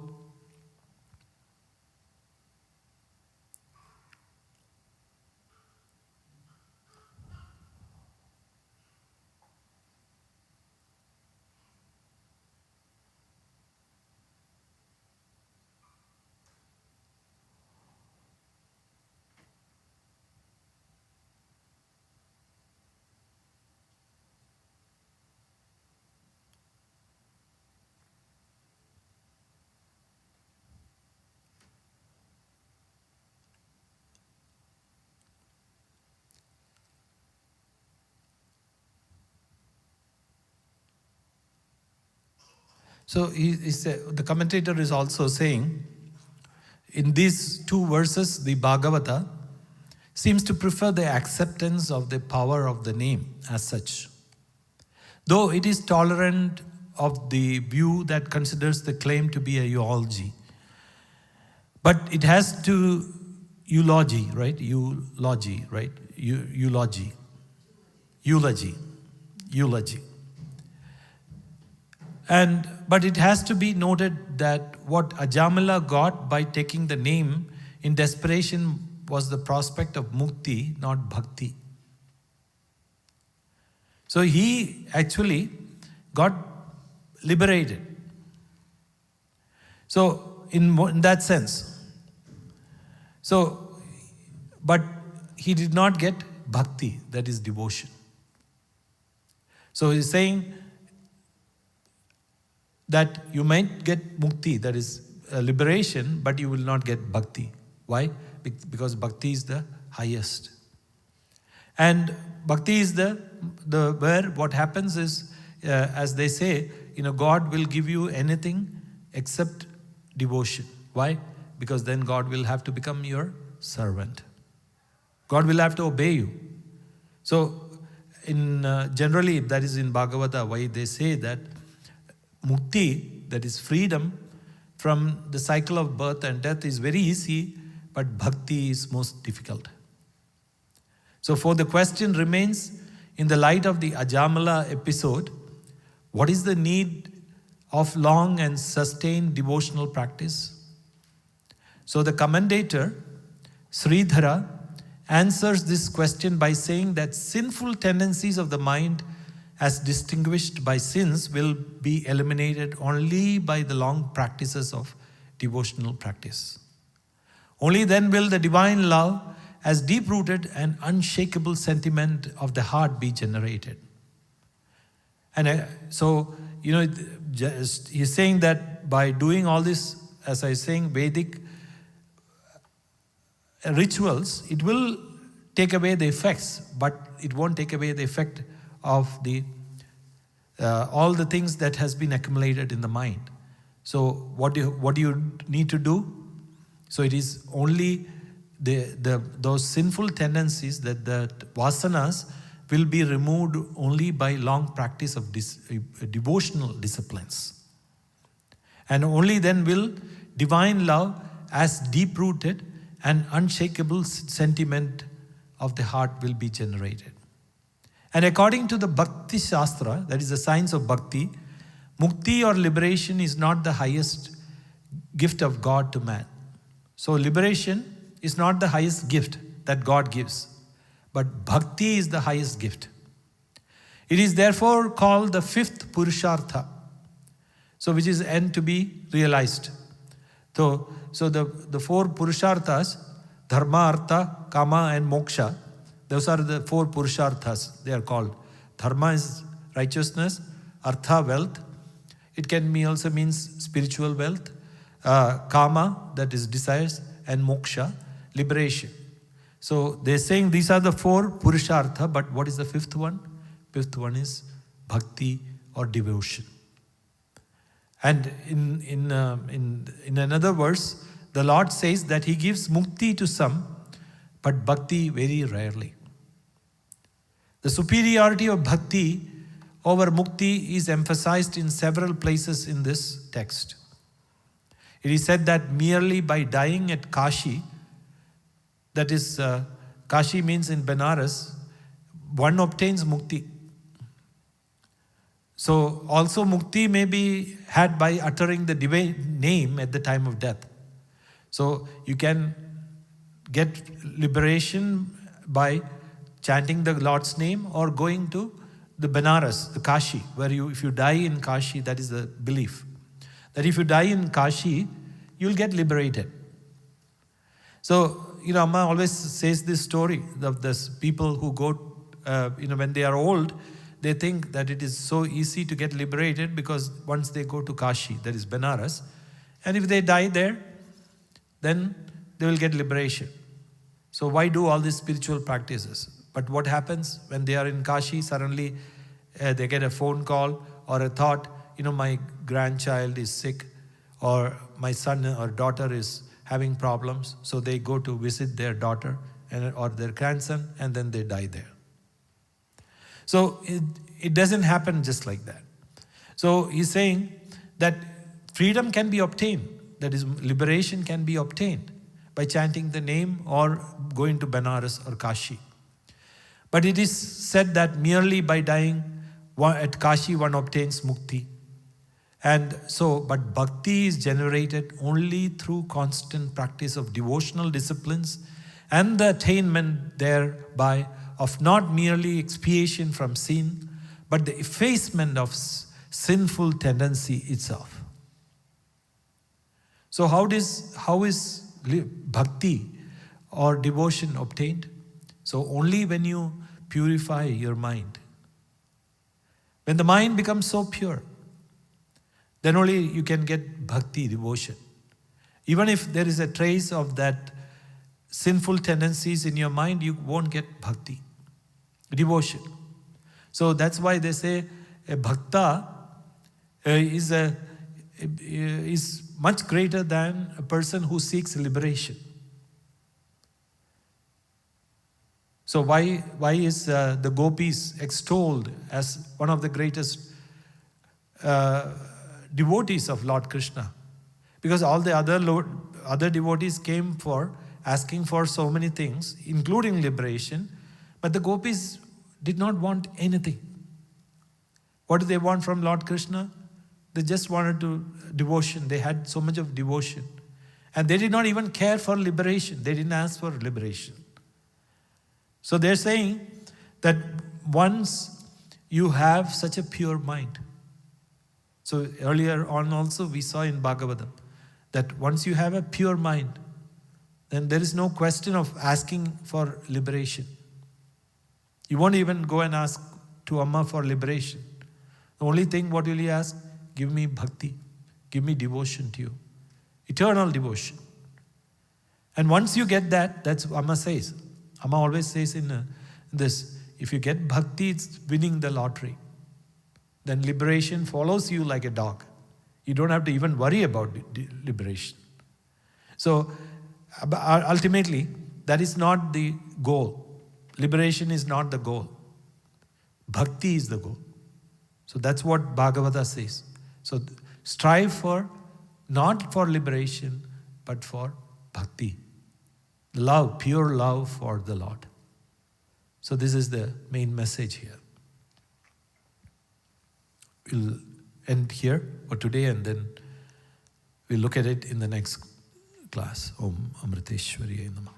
the commentator is also saying, in these two verses, the Bhagavata seems to prefer the acceptance of the power of the name as such. Though it is tolerant of the view that considers the claim to be a eulogy. But it has to eulogy, right? Eulogy, right? Eulogy. But it has to be noted that what Ajamala got by taking the name in desperation was the prospect of Mukti, not Bhakti. So he actually got liberated. So in that sense. So, but he did not get Bhakti, that is devotion. So he's saying that you might get Mukti, that is liberation, but you will not get Bhakti. Why? Because Bhakti is the highest. And Bhakti is the where what happens is, as they say, God will give you anything except devotion. Why? Because then God will have to become your servant. God will have to obey you. So, generally, that is in Bhagavatam, why they say that Mukti, that is freedom from the cycle of birth and death, is very easy, but Bhakti is most difficult. So, for the question remains, in the light of the Ajamala episode, what is the need of long and sustained devotional practice? So the commentator, Sridhara, answers this question by saying that sinful tendencies of the mind as distinguished by sins will be eliminated only by the long practices of devotional practice. Only then will the divine love as deep-rooted and unshakable sentiment of the heart be generated. And so, he's saying that by doing all this, as I was saying, Vedic rituals, it will take away the effects, but it won't take away the effect of the all the things that has been accumulated in the mind. So what do you need to do? So it is only those sinful tendencies, that the vasanas will be removed only by long practice of devotional disciplines. And only then will divine love as deep-rooted and unshakable sentiment of the heart will be generated. And according to the Bhakti Shastra, that is the science of Bhakti, Mukti or liberation is not the highest gift of God to man. So liberation is not the highest gift that God gives, but Bhakti is the highest gift. It is therefore called the fifth Purushartha, so which is end to be realized. So the four Purusharthas, Dharma, Artha, Kama and Moksha, those are the four Purusharthas, they are called. Dharma is righteousness, Artha, wealth. It can also means spiritual wealth. Kama, that is desires, and Moksha, liberation. So they're saying these are the four Purushartha, but what is the fifth one? Fifth one is Bhakti or devotion. And in another verse, the Lord says that He gives Mukti to some, but Bhakti very rarely. The superiority of Bhakti over Mukti is emphasized in several places in this text. It is said that merely by dying at Kashi, that is, Kashi means in Benares, one obtains Mukti. So also Mukti may be had by uttering the divine name at the time of death. So you can get liberation by chanting the Lord's name or going to the Benares, the Kashi, where if you die in Kashi, that is the belief. That if you die in Kashi, you'll get liberated. So, Amma always says this story of this people who go, when they are old, they think that it is so easy to get liberated because once they go to Kashi, that is Benares, and if they die there, then they will get liberation. So why do all these spiritual practices? But what happens when they are in Kashi, suddenly they get a phone call or a thought, my grandchild is sick, or my son or daughter is having problems, so they go to visit their daughter or their grandson, and then they die there. So it doesn't happen just like that. So he's saying that freedom can be obtained that is liberation, can be obtained by chanting the name or going to Benares or Kashi. But it is said that merely by dying at Kashi one obtains mukti. And so, but bhakti is generated only through constant practice of devotional disciplines and the attainment thereby of not merely expiation from sin, but the effacement of sinful tendency itself. So how is bhakti or devotion obtained? So only when you purify your mind. When the mind becomes so pure, then only you can get bhakti, devotion. Even if there is a trace of that sinful tendencies in your mind, you won't get bhakti, devotion. So that's why they say a bhakta is much greater than a person who seeks liberation. So why is the gopis extolled as one of the greatest devotees of Lord Krishna? Because all the other devotees came for asking for so many things, including liberation, but the gopis did not want anything. What do they want from Lord Krishna? They just wanted devotion. They had so much of devotion. And they did not even care for liberation. They didn't ask for liberation. So they're saying that once you have such a pure mind. So earlier on also we saw in Bhagavatam that once you have a pure mind, then there is no question of asking for liberation. You won't even go and ask to Amma for liberation. The only thing what will you ask? Give me bhakti. Give me devotion to you. Eternal devotion. And once you get that, that's what Amma says. Amma always says in this, if you get bhakti, it's winning the lottery. Then liberation follows you like a dog. You don't have to even worry about liberation. So ultimately, that is not the goal. Liberation is not the goal. Bhakti is the goal. So that's what Bhagavata says. So strive for, not for liberation, but for bhakti. Love, pure love for the Lord. So this is the main message here. We'll end here for today and then we'll look at it in the next class. Om Amriteshwariye Namah.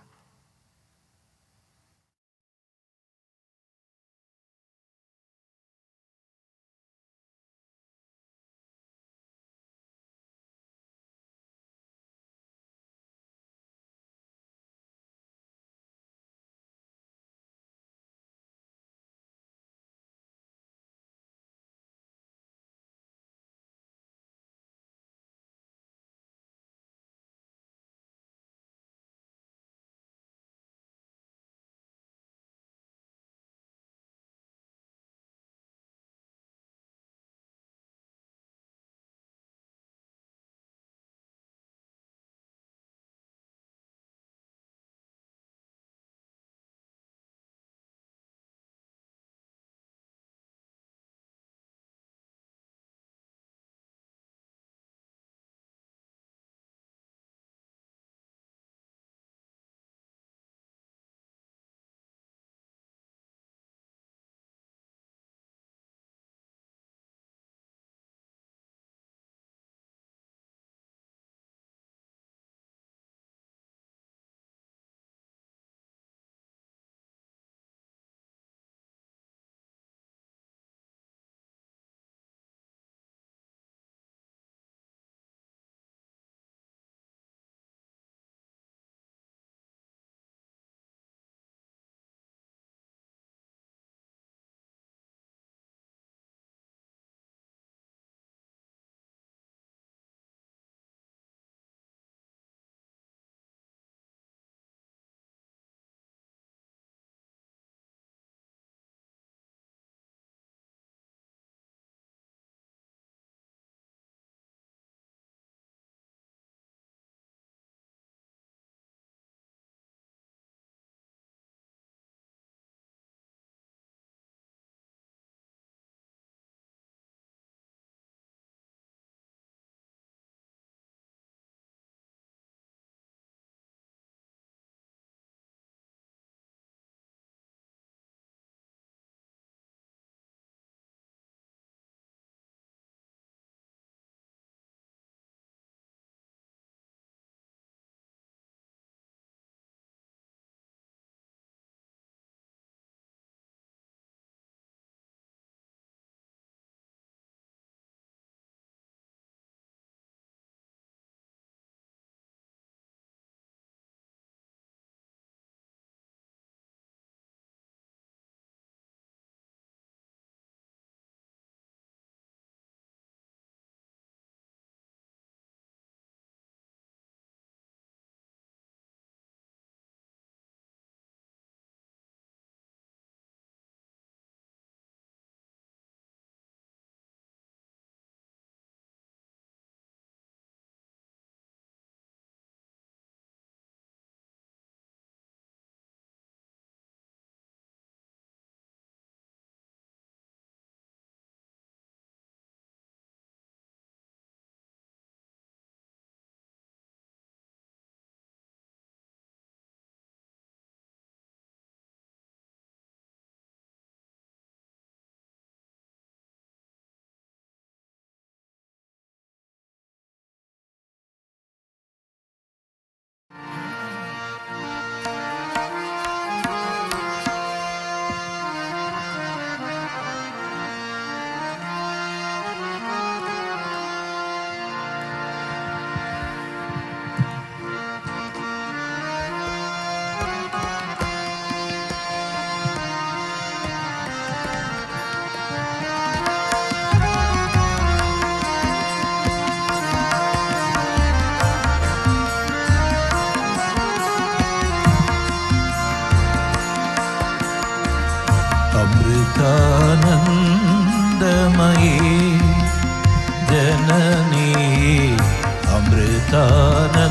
अमृतानन्दमयी जननी अमृतानन्दमयी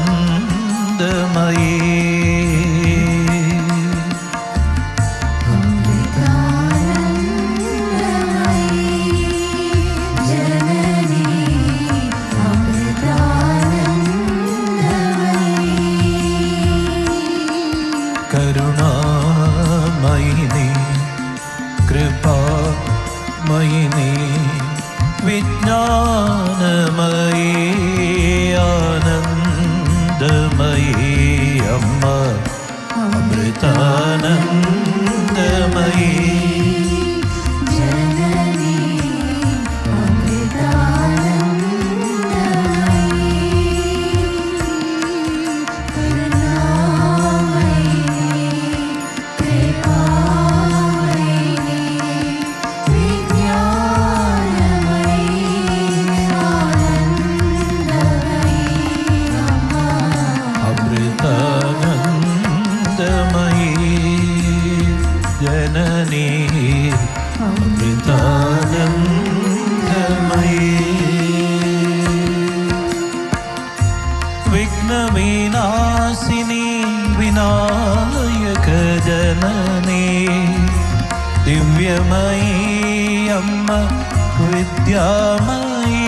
करुणामयिनी कृपामयिनी विज्ञानमयी आनन्दमयी अम्मा अमृतानन्दमयी विघ्नविनाशिनी विनायक जननी दिव्यमयी अम्मा विद्यामयी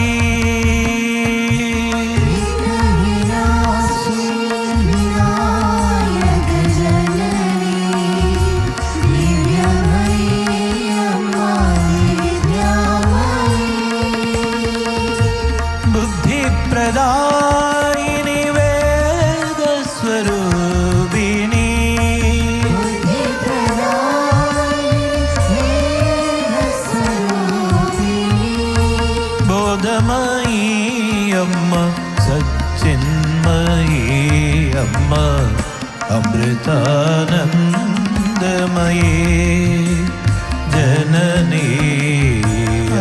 बुद्धिप्रदायिनी वेदस्वरूपिणी बोधमयी अम्मा सच्चिन्मयी अम्मा अमृतानन्दमयी जननी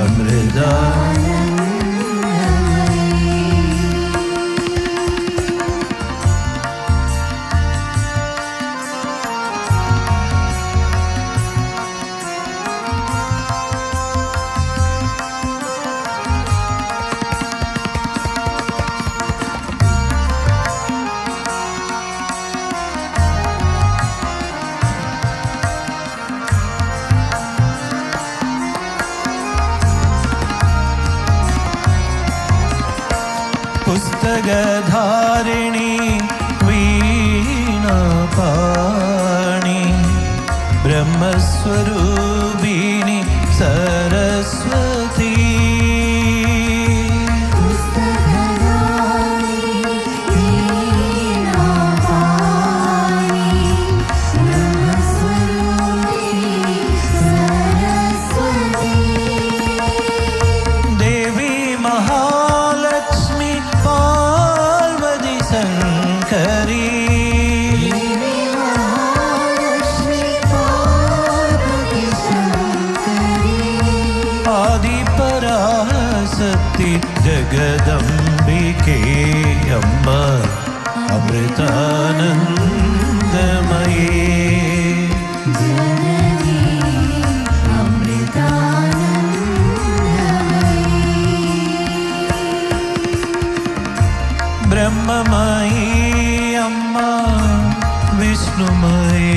अमृता पुस्तकधारिणी वीणापाणि ब्रह्मस्वरूपिणी सरस्वती जगदम्बिके अम्मा अमृतानन्दमयी ब्रह्ममयी अम्मा विष्णुमयी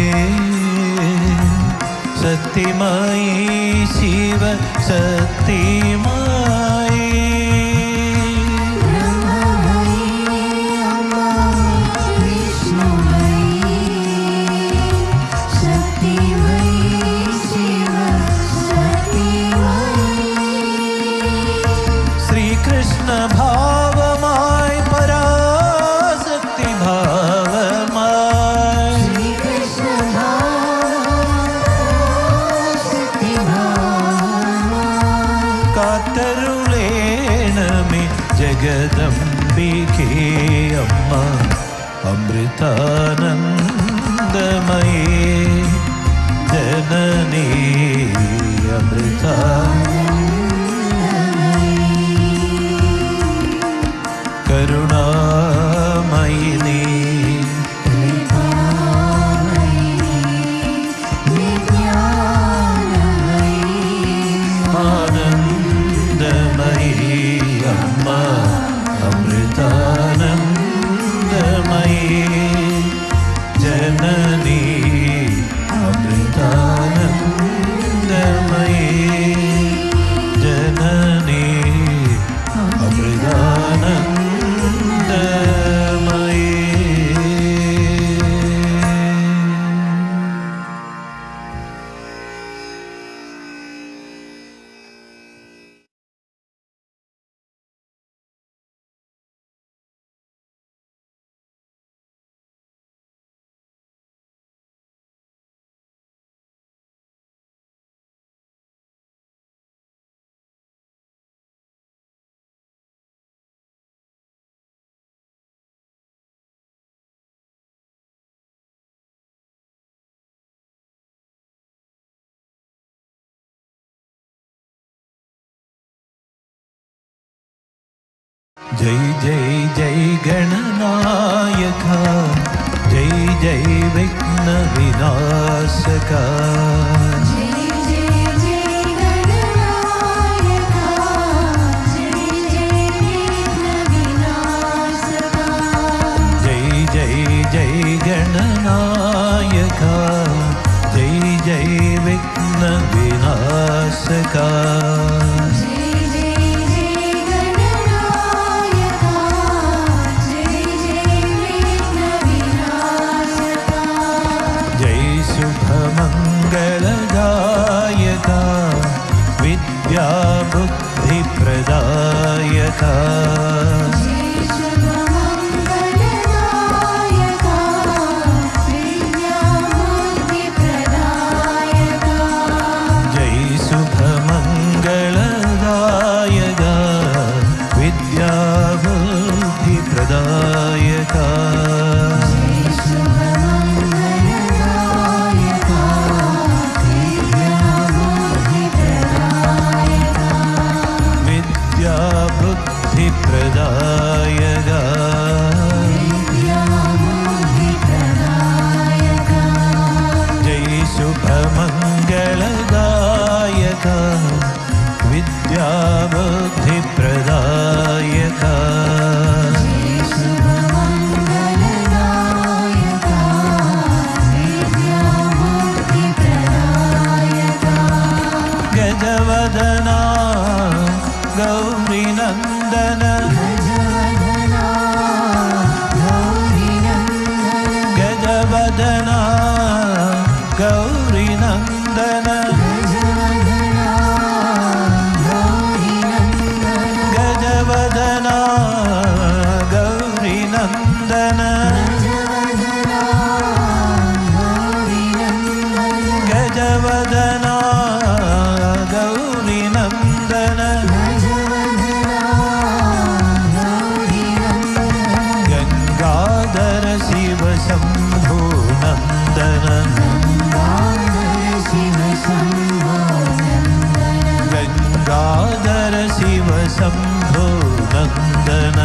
सत्यमयी शिव सत्यमयी भावमाय पराशक्ति भावमाय कातरुलेनमि जगदम्बिके अम्मा अमृतानन्दमयी जननी अमृता करुणामयिनी जय जय जय गणनायका, जय जय विघ्न विनाशका। जय जय जय गणनायका, जय जय विघ्न विनाशका। जय जय जय गणनायका, जय जय विघ्न विनाशका। मंगलदायका, विद्या बुद्धि प्रदायका। जय शुभ मंगलदायका, विद्या बुद्धि प्रदायका। जय शुभ मंगलदायका, विद्या बुद्धि प्रदायका। प्रदायका, जय शुभ मंगलदायका, विद्या बुद्धि प्रदायका। गजवदना गौरी नंदन, गजवदना गौरी नंदन, गजवदना गौरी नंदन, गजवदना गौरी नंदन। गंगाधर शिव शंभो नंदन, गंगाधर शिव शंभो नंदन।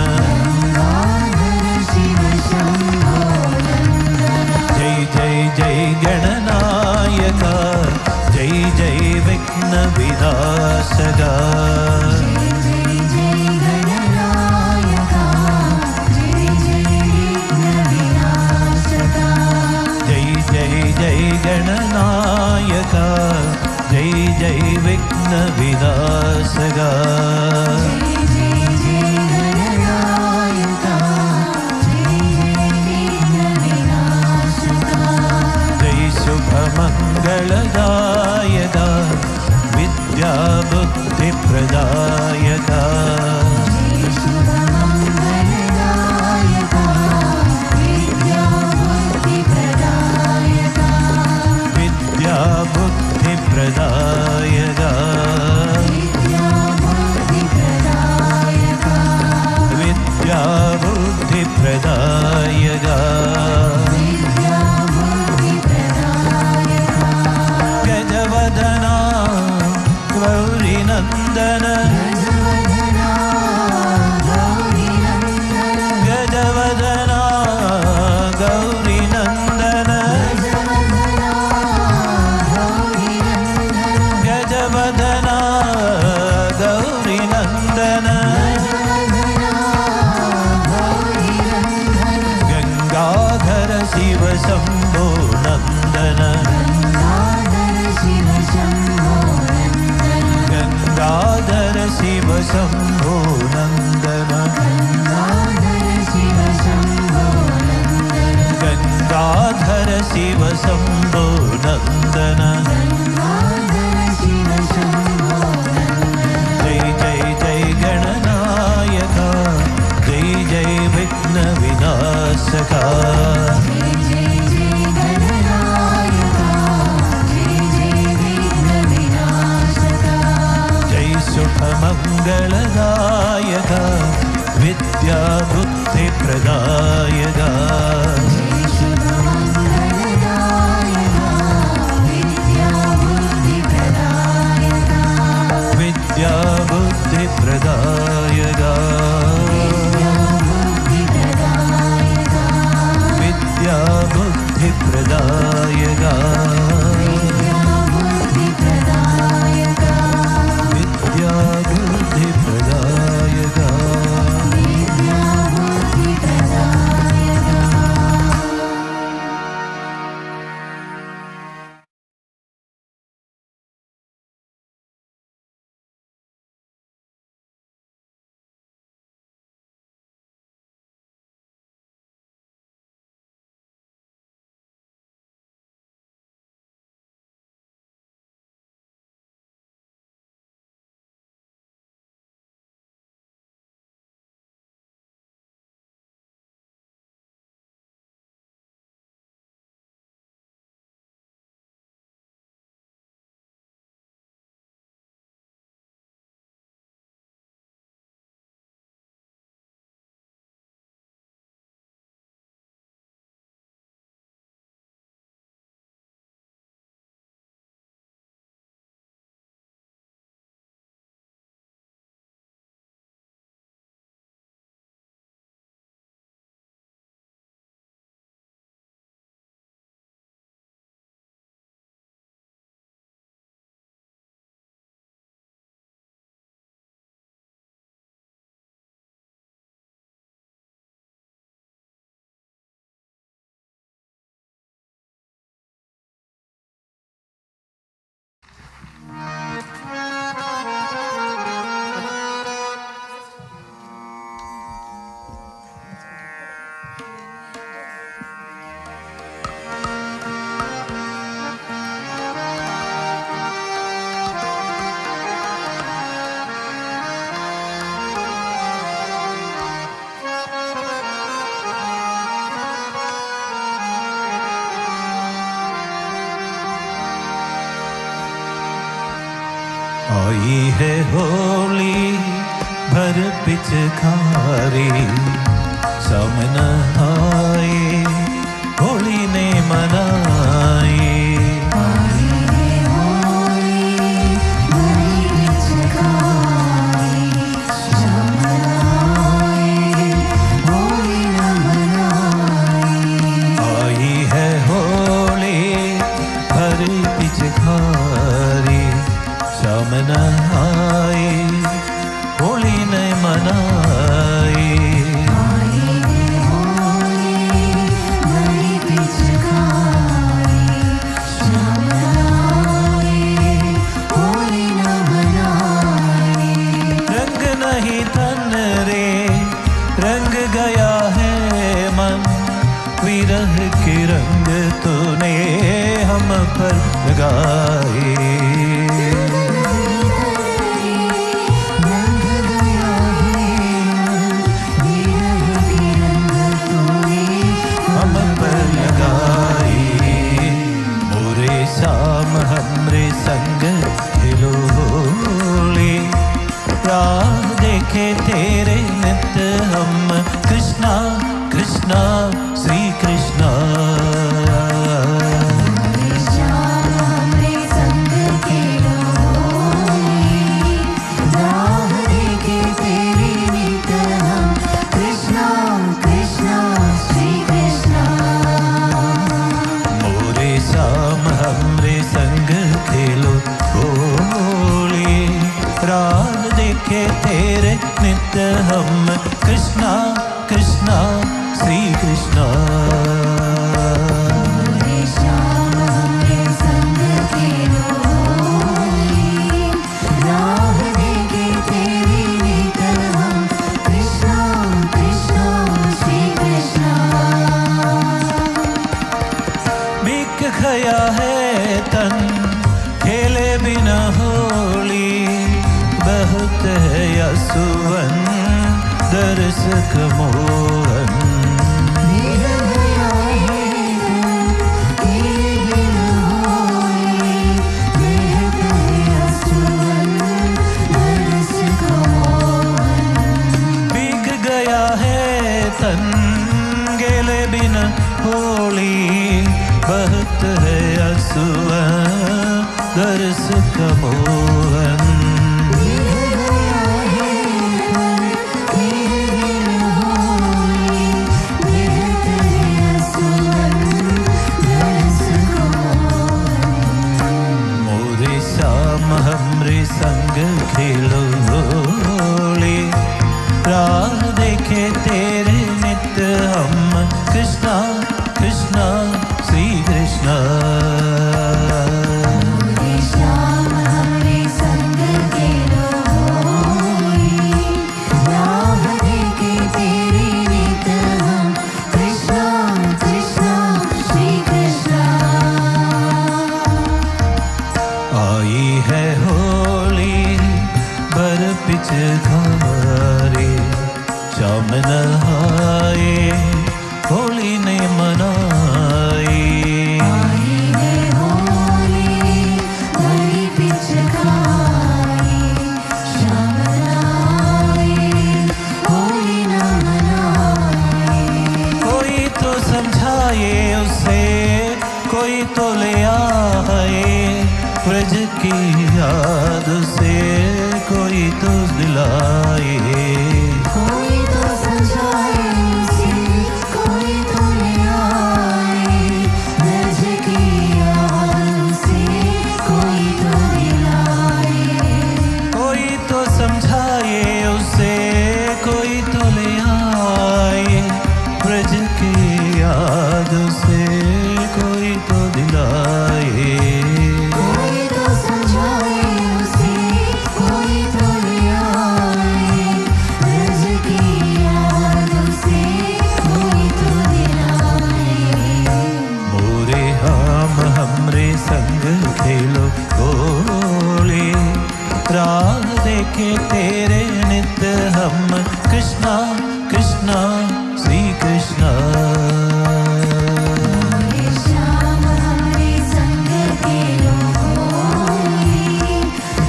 जय जय जय गणनायका, जय जय विघ्न विनाशका। जय जय जय गणनायका, जय जय विघ्न विनाशका। जय शुभ मंगलदायका, विद्या बुद्धि प्रदायका। विद्या बुद्धि प्रदायका, विद्या बुद्धि प्रदायका। गजवदना गौरी नंदन, गजवदना गौरी नंदन, गजवदना गौरी नंदन। गंगाधर शिव शंभो नंदन, गंगाधर शिव शंभो नंदन, गंगाधर शिव शंभो नंदन। जय जय जय गणनायका, जय जय विघ्न विनाशका। जय शुभ मंगलदायका, विद्या बुद्धि प्रदायका। विद्या बुद्धि प्रदायका। आई है होली भर पिचकारी, सामन आए होली ने मनाई।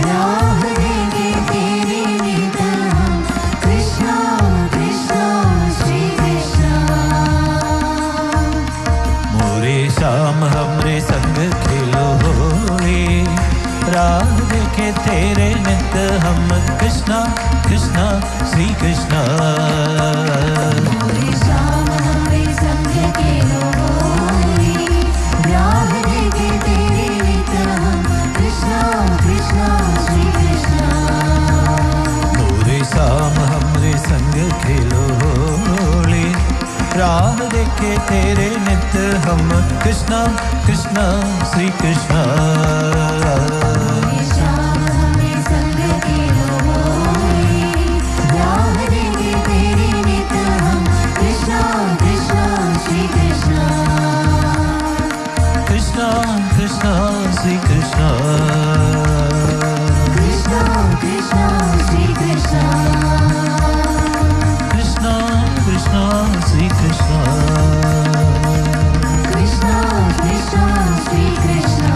राह राह देखे तेरे नित हम कृष्णा कृष्णा श्री कृष्णा। पूरे शाम हमारे संग के लोरी, राह देखे तेरे नित हम कृष्णा कृष्णा श्री कृष्णा। पूरे शाम हमरे संग खेलो होली, राह देखे तेरे नित हम कृष्णा कृष्णा श्री कृष्णा। पूरे शाम हमारे संग के लोरी, राह देखे तेरे नित हम कृष्णा कृष्णा श्री कृष्णा। कृष्णा कृष्णा श्री कृष्णा। कृष्णा कृष्णा श्री कृष्णा। कृष्णा कृष्णा श्री कृष्णा। कृष्णा कृष्णा श्री कृष्णा।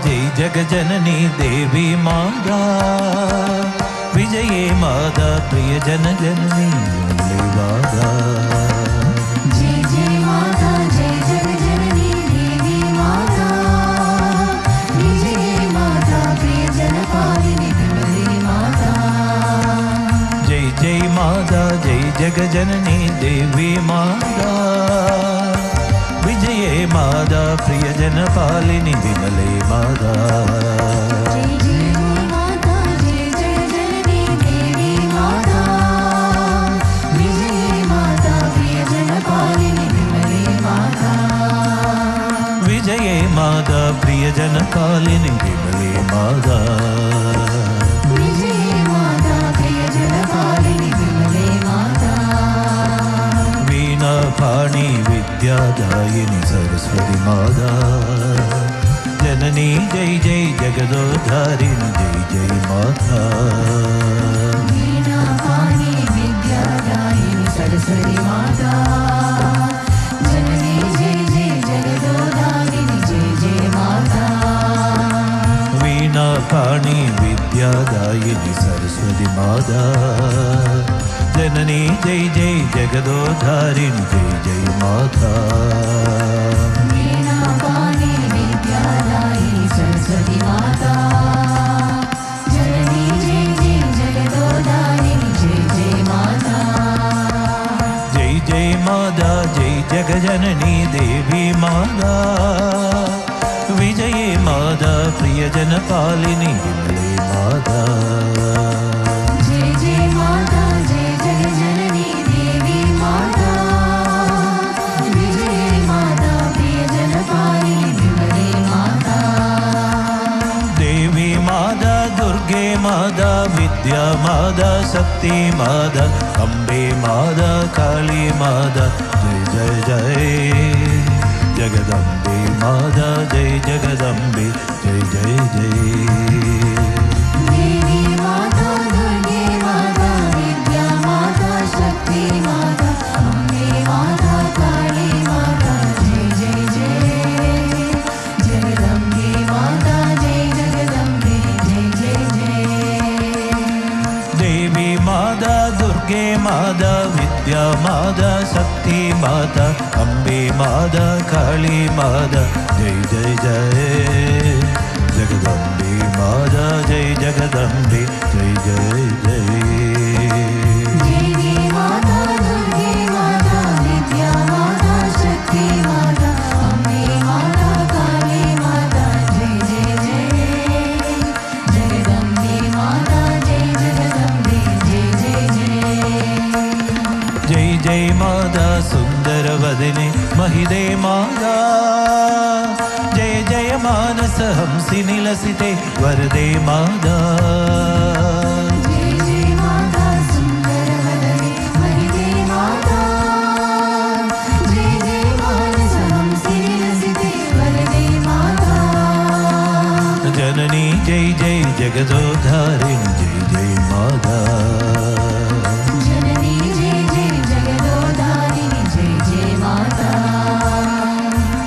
जय जग जननी देवी माता, विजये माता प्रिय जन जननी वादा। जय जय माता जय जग जननी देवी माता, विजय माता प्रिय जन पालिनी विमले माता। जय जय माता जय जग जननी देवी माता, विजये माता प्रिय जन पालिनी विमले माता। जय जय माता जय जग जननी देवी माता, विजय माता प्रिय जन पालिनी विमले माता। विजये माता प्रिय जन पालिनी विमले माता। विजय माता प्रिय जन पालिनी विमले माता। वीणा पाणी विद्यादायिनी सरस्वती माता, जननी जय जय जगदोद्धारिणी जय जय माता। वीणा पाणी विद्यादायिनी सरस्वती माता, जननी जय जय जगदोद्धारिणी जय जय माता। वीणा पाणी विद्यादायिनी सरस्वती माता, जननी जय जय जगदोद्धारिणी जय जय माता। वीणा पाणी विद्यादायिनी सरस्वती माता, जननी जय जय जगदोद्धारिणी जय जय माता। जय जय माता जय जग जननी देवी माता, विजये माता प्रिय जन पालिनी विमले माता। जय जय माता जय जग जननी देवी माता, विजय माता प्रिय जन पालिनी विमले माता। देवी माता दुर्गे माता विद्या माता शक्ति माता, अम्बे माता काली माता जय जय जय। जगदम्बे माता जय जगदम्बे जय जय जय। देवी माता दुर्गे माता विद्या माता शक्ति माता, अम्बे माता काली माता जय जय जय। जगदम्बे माता जय जगदम्बे जय जय जय। देवी माता दुर्गे माता विद्या माता शक्ति माता अम्बे माता काली माता जय जय जय जगदम्बे माता जय जगदम्बे जय जय जय देवी माता दुर्गे माता विद्या माता शक्ति माता अम्बे माता काली माता जय जय जय जगदम्बे माता जय जगदम्बे जय जय जय जय जय माता सुंदर वदने महिदे माता जय जय मानस हंसिनि लसिते वरदे माता जय जय माता सुंदर वदने महिदे माता जय जय मानस हंसिनि लसिते वरदे माता जननी जय जय जगदोधारिणी जय जय माता जननी जय जय जगदोधारिणी जय जय माता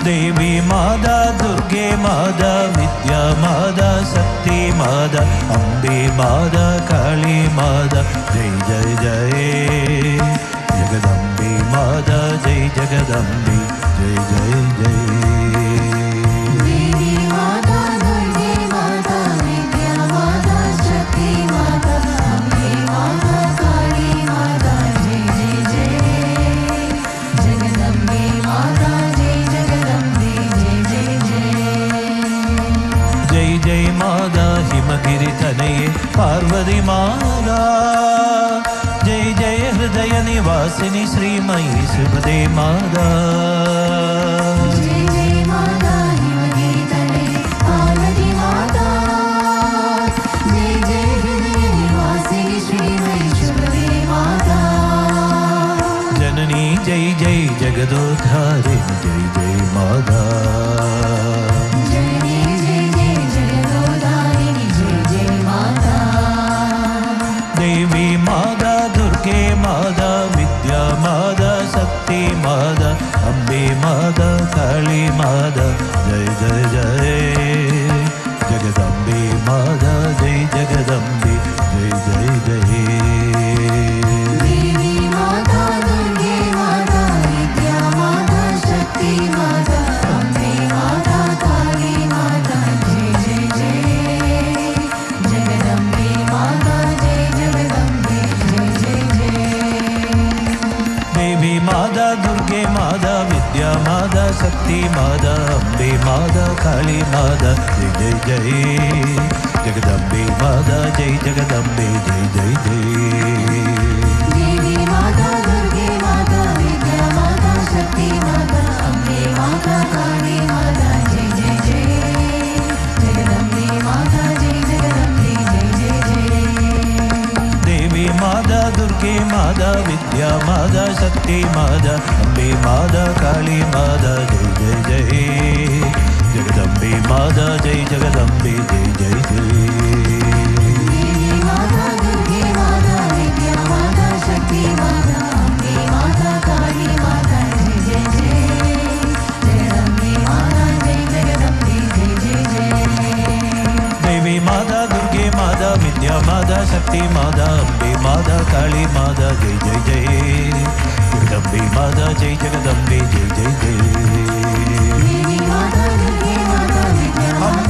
देवी माता दुर्गे माता विद्या माता शक्ति माता अम्बे माता काली माता जय जय जय जगदम्बे माता जय जगदम्बे जय जय जय देवी माता दुर्गे माता विद्या माता शक्ति माता अम्बे माता काली माता जय जय जय जगदम्बे माता जय जगदम्बे जय जय जय जय जय माता हिमगिरि तनये पार्वती माता जय जय हृदय निवासिनी श्रीमयी शुभदे माता जय जय माता हिमगिरि तनये पार्वती माता जय जय हृदय निवासिनी श्रीमयी शुभदे माता जननी जय जय जगदोधारिणी जय जय माता जननी जय जय जगदोधारिणी जय जय माता देवी माता दुर्गे माता विद्या माता शक्ति माता अम्बे माता काली माता जय जय जय जगदम्बे माता जय जगदम्बे जय जय जय देवी माता दुर्गे माता विद्या माता शक्ति माता अम्बे माता काली माता जय जय जय जगदम्बे माता जय जगदम्बे जय जय जय देवी माता दुर्गे माता विद्या माता शक्ति माता अम्बे माता काली माता जय जय जय जगदम्बे माता जय जगदम्बे जय जय जय देवी माता दुर्गे माता विद्या माता शक्ति माता अम्बे माता काली माता जय जय जय जगदम्बे माता जय जगदम्बे जय जय जय देवी माता दुर्गे माता विद्या माता शक्ति माता अम्बे माता काली माता जय जय जय जगदम्बे माता जय जगदम्बे जय जय जय देवी माता दुर्गे माता विद्या माता शक्ति माता अम्बे माता काली माता जय जय जय जगदम्बे माता जय जगदम्बे जय जय जय देवी माता दुर्गे माता विद्या माता शक्ति माता अम्बे माता काली माता जय जय जय जगदम्बे माता जय जगदम्बे जय जय जय देवी माता दुर्गे माता विद्या माता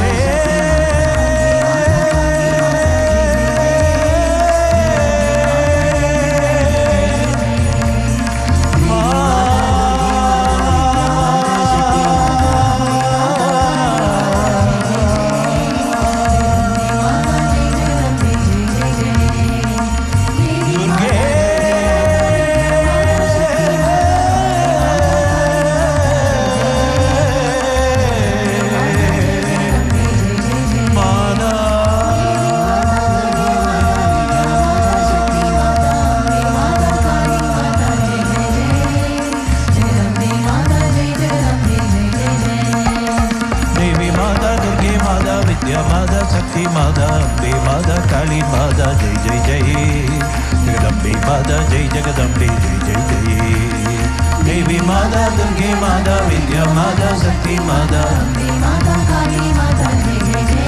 अम्बे जगदम्बे जय जय जय। देवी माता दुर्गे माता विद्या माता शक्ति माता अम्बे माता काली माता जय जय जय।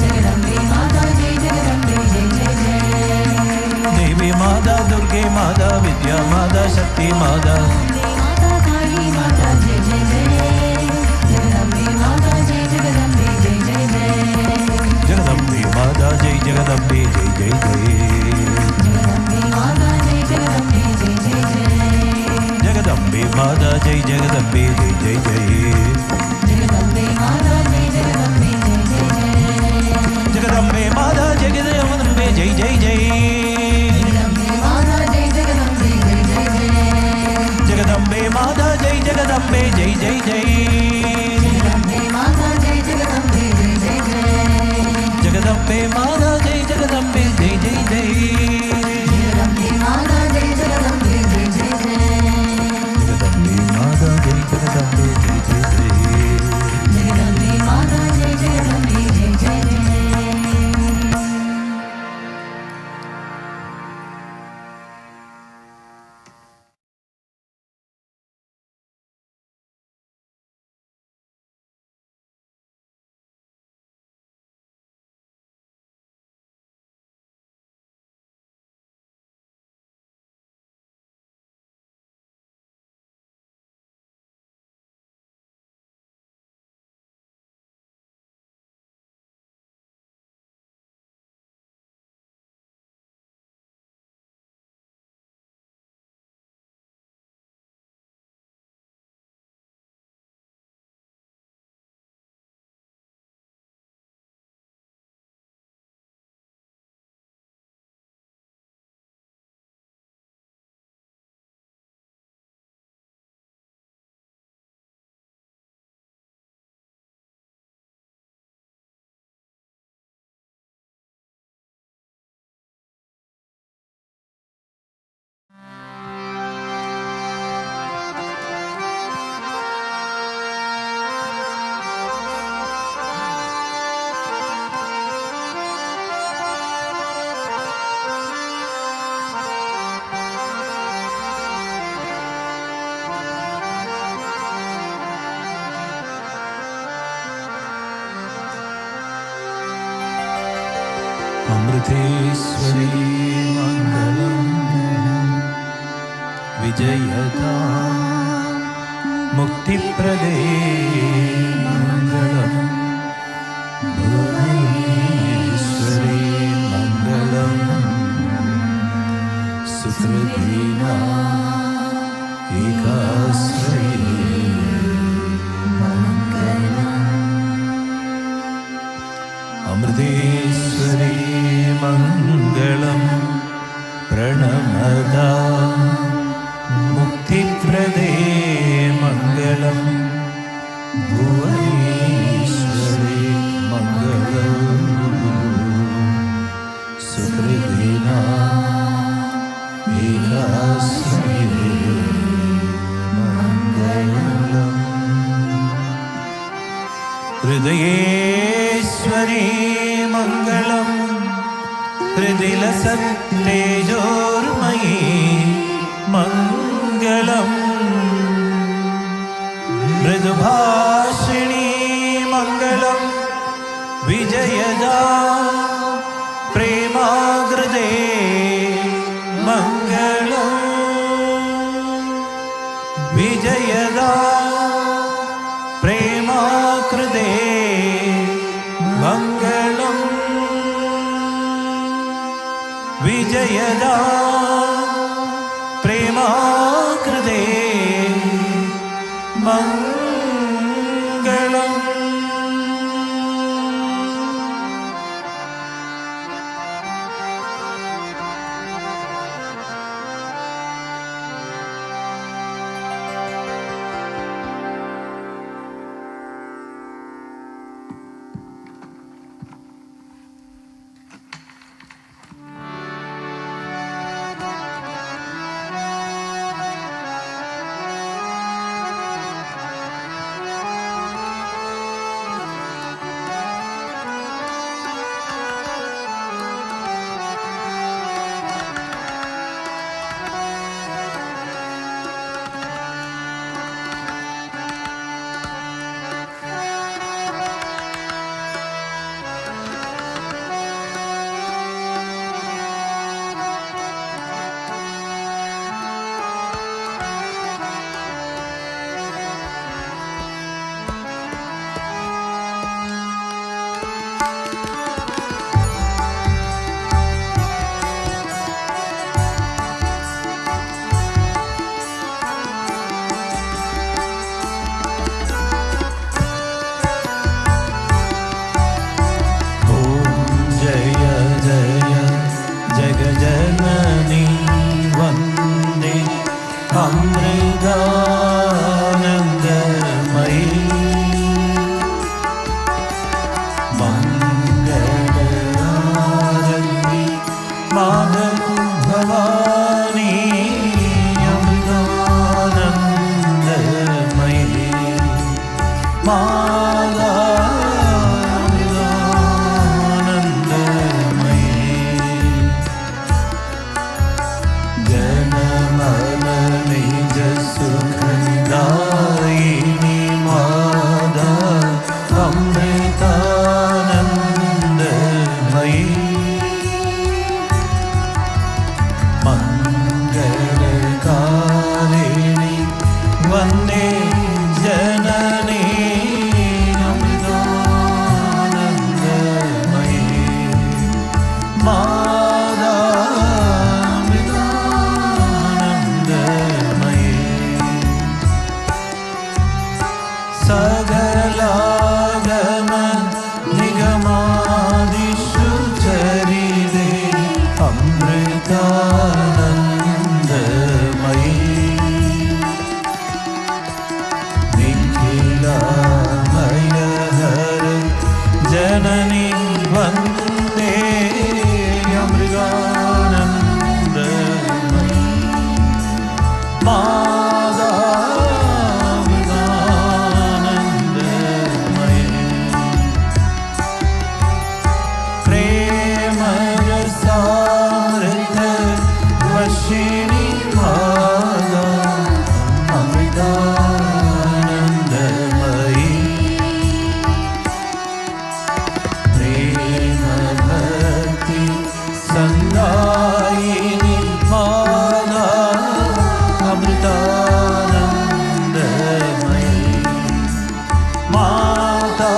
जगदम्बे माता जय जगदम्बे जय जय जय। देवी माता दुर्गे माता विद्या माता शक्ति माता माता काली माता जय जय जय जगदम्बे माता जय जगदम्बे जय जय जय जगदम्बे माता जय जगदम्बे जय जय जय जगदम्बे माता जय जगदम्बे जय जय जय जगदम्बे माता जय जगदम्बे जय जय जय जगदम्बे माता जय जगदम्बे जय जय जय जगदम्बे माता जय जगदम्बे जय जय जय जगदम्बे माता जय जगदम्बे जय जय जय जगदम्बे माता जय जगदम्बे जय जय जय जगदम्बे माता जय जगदम्बे जय जय जय जगदम्बे माता जय जगदम्बे जय जय जय जगदम्बे माता जय जगदम्बे जय जय जय जगदम्बे माता जय जगदम्बे जय जय जय जगदम्बे माता जय जगदम्बे जय जय जय अमृतेश्वरी मङ्गलम् विजयता मुक्तिप्रदे मङ्गलम् भुवनेश्वरी मङ्गलम् सुकृदीना एकाश्रये मङ्गलम् अमृतेश्वरी मङ्गलम् प्रणमदा मुक्तिप्रदे मङ्गलम् भुवनेश्वरी मङ्गलम् सुकृदीना एकाश्रये मङ्गलम् हृदयेश्वरी मङ्गलम् हृदिलसत्तेजोर्मयी मङ्गलम् मृदुभाषिणी मङ्गलम् विजयदा प्रेमाग्रदे मङ्गलम् विजयदा प्रेमाकृदे मङ्गलम् विजयदा प्रेमाकृदे मङ्गलम् वन्दे जननी अमृतानन्दमयी मादामृतानन्दमयी सकलागम निगमादिषु चरिते अमृतानन्दमयी निखिलमयहर जननी वन्दे अमृतानन्दमयी मादामृतानन्दमयी प्रेमरसामृत वशिनी मादा अमृतानन्दमयी प्रेम भक्ति संदायिनी मादा अमृतानन्दमयी माता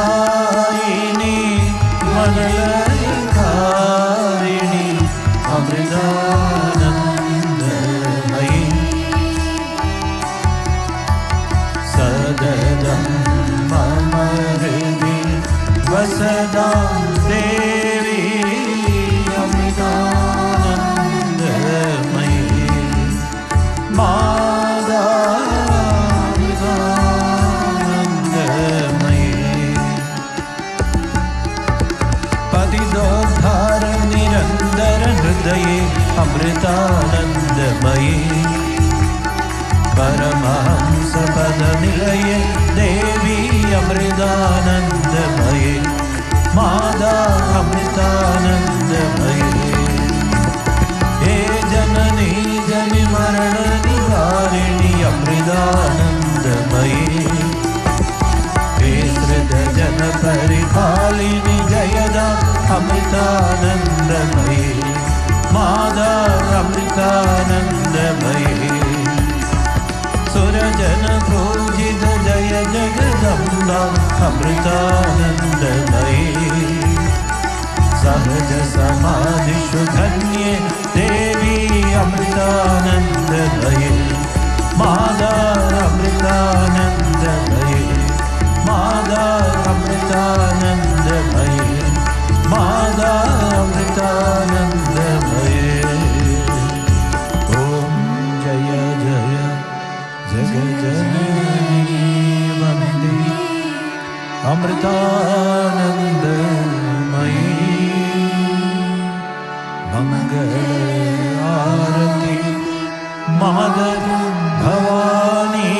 समगमदायिनी मनलयकारिणी अमृतानन्दमयी सददं मम हृदि वसदां देवी अमृतानन्दमयी मादामृतानन्दमयी पतिदोद्धार निरन्तर हृदये अमृतानन्दमयी परमहंस पदनिलये देवी अमृतानन्दमयी मादा अमृतानन्दमयी हे जननी जनि मरण निवारिणी अमृतानन्दमयी हे सृजन परिपालिनी जयदा अमृतानन्दमयी मादा अमृतानन्दमयी सुरजन पूजित जय जगदम्बा अमृतानन्दमयी सहज समाधिषु धन्ये देवी अमृतानन्दमयी मादा अमृतानन्दमयी मादा अमृतानन्दमयी मादा अमृतानन्दमयी ॐ जय जय जगज्जननी वन्दे अमृतानन्दमयी मंगल आरती माधव भवानी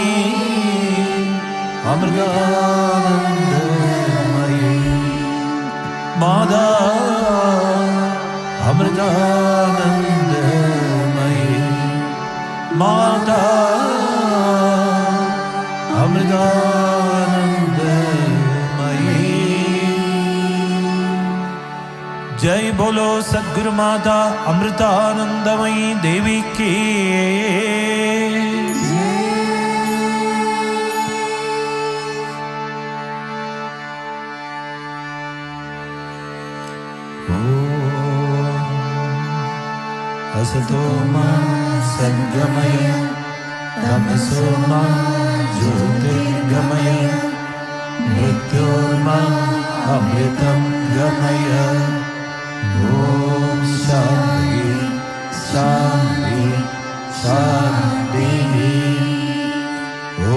अमृतानन्दमयी मादा अमृतानन्दमयी माता अमृतानन्दमयी जय बोलो सद्गुरु माता अमृतानंदमयी देवी की असतो मा सद्गमय तमसो मा ज्योतिर्गमय मृत्योर्मा अमृतं गमय ॐ शान्ति शान्ति शान्तिः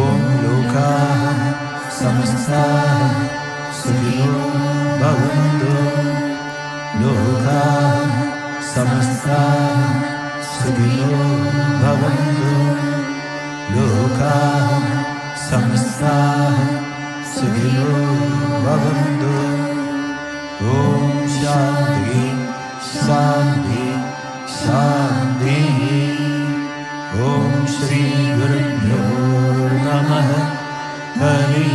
ॐ लोकाः समस्ताः सुखिनो भवन्तु लोकाः समस्ताः सुखिनो भवन्तु लोकाः समस्ताः सुखिनो भवन्तु ॐ शान्ति शान्ति शान्तिः ॐ श्री गुरुभ्यो नमः हरि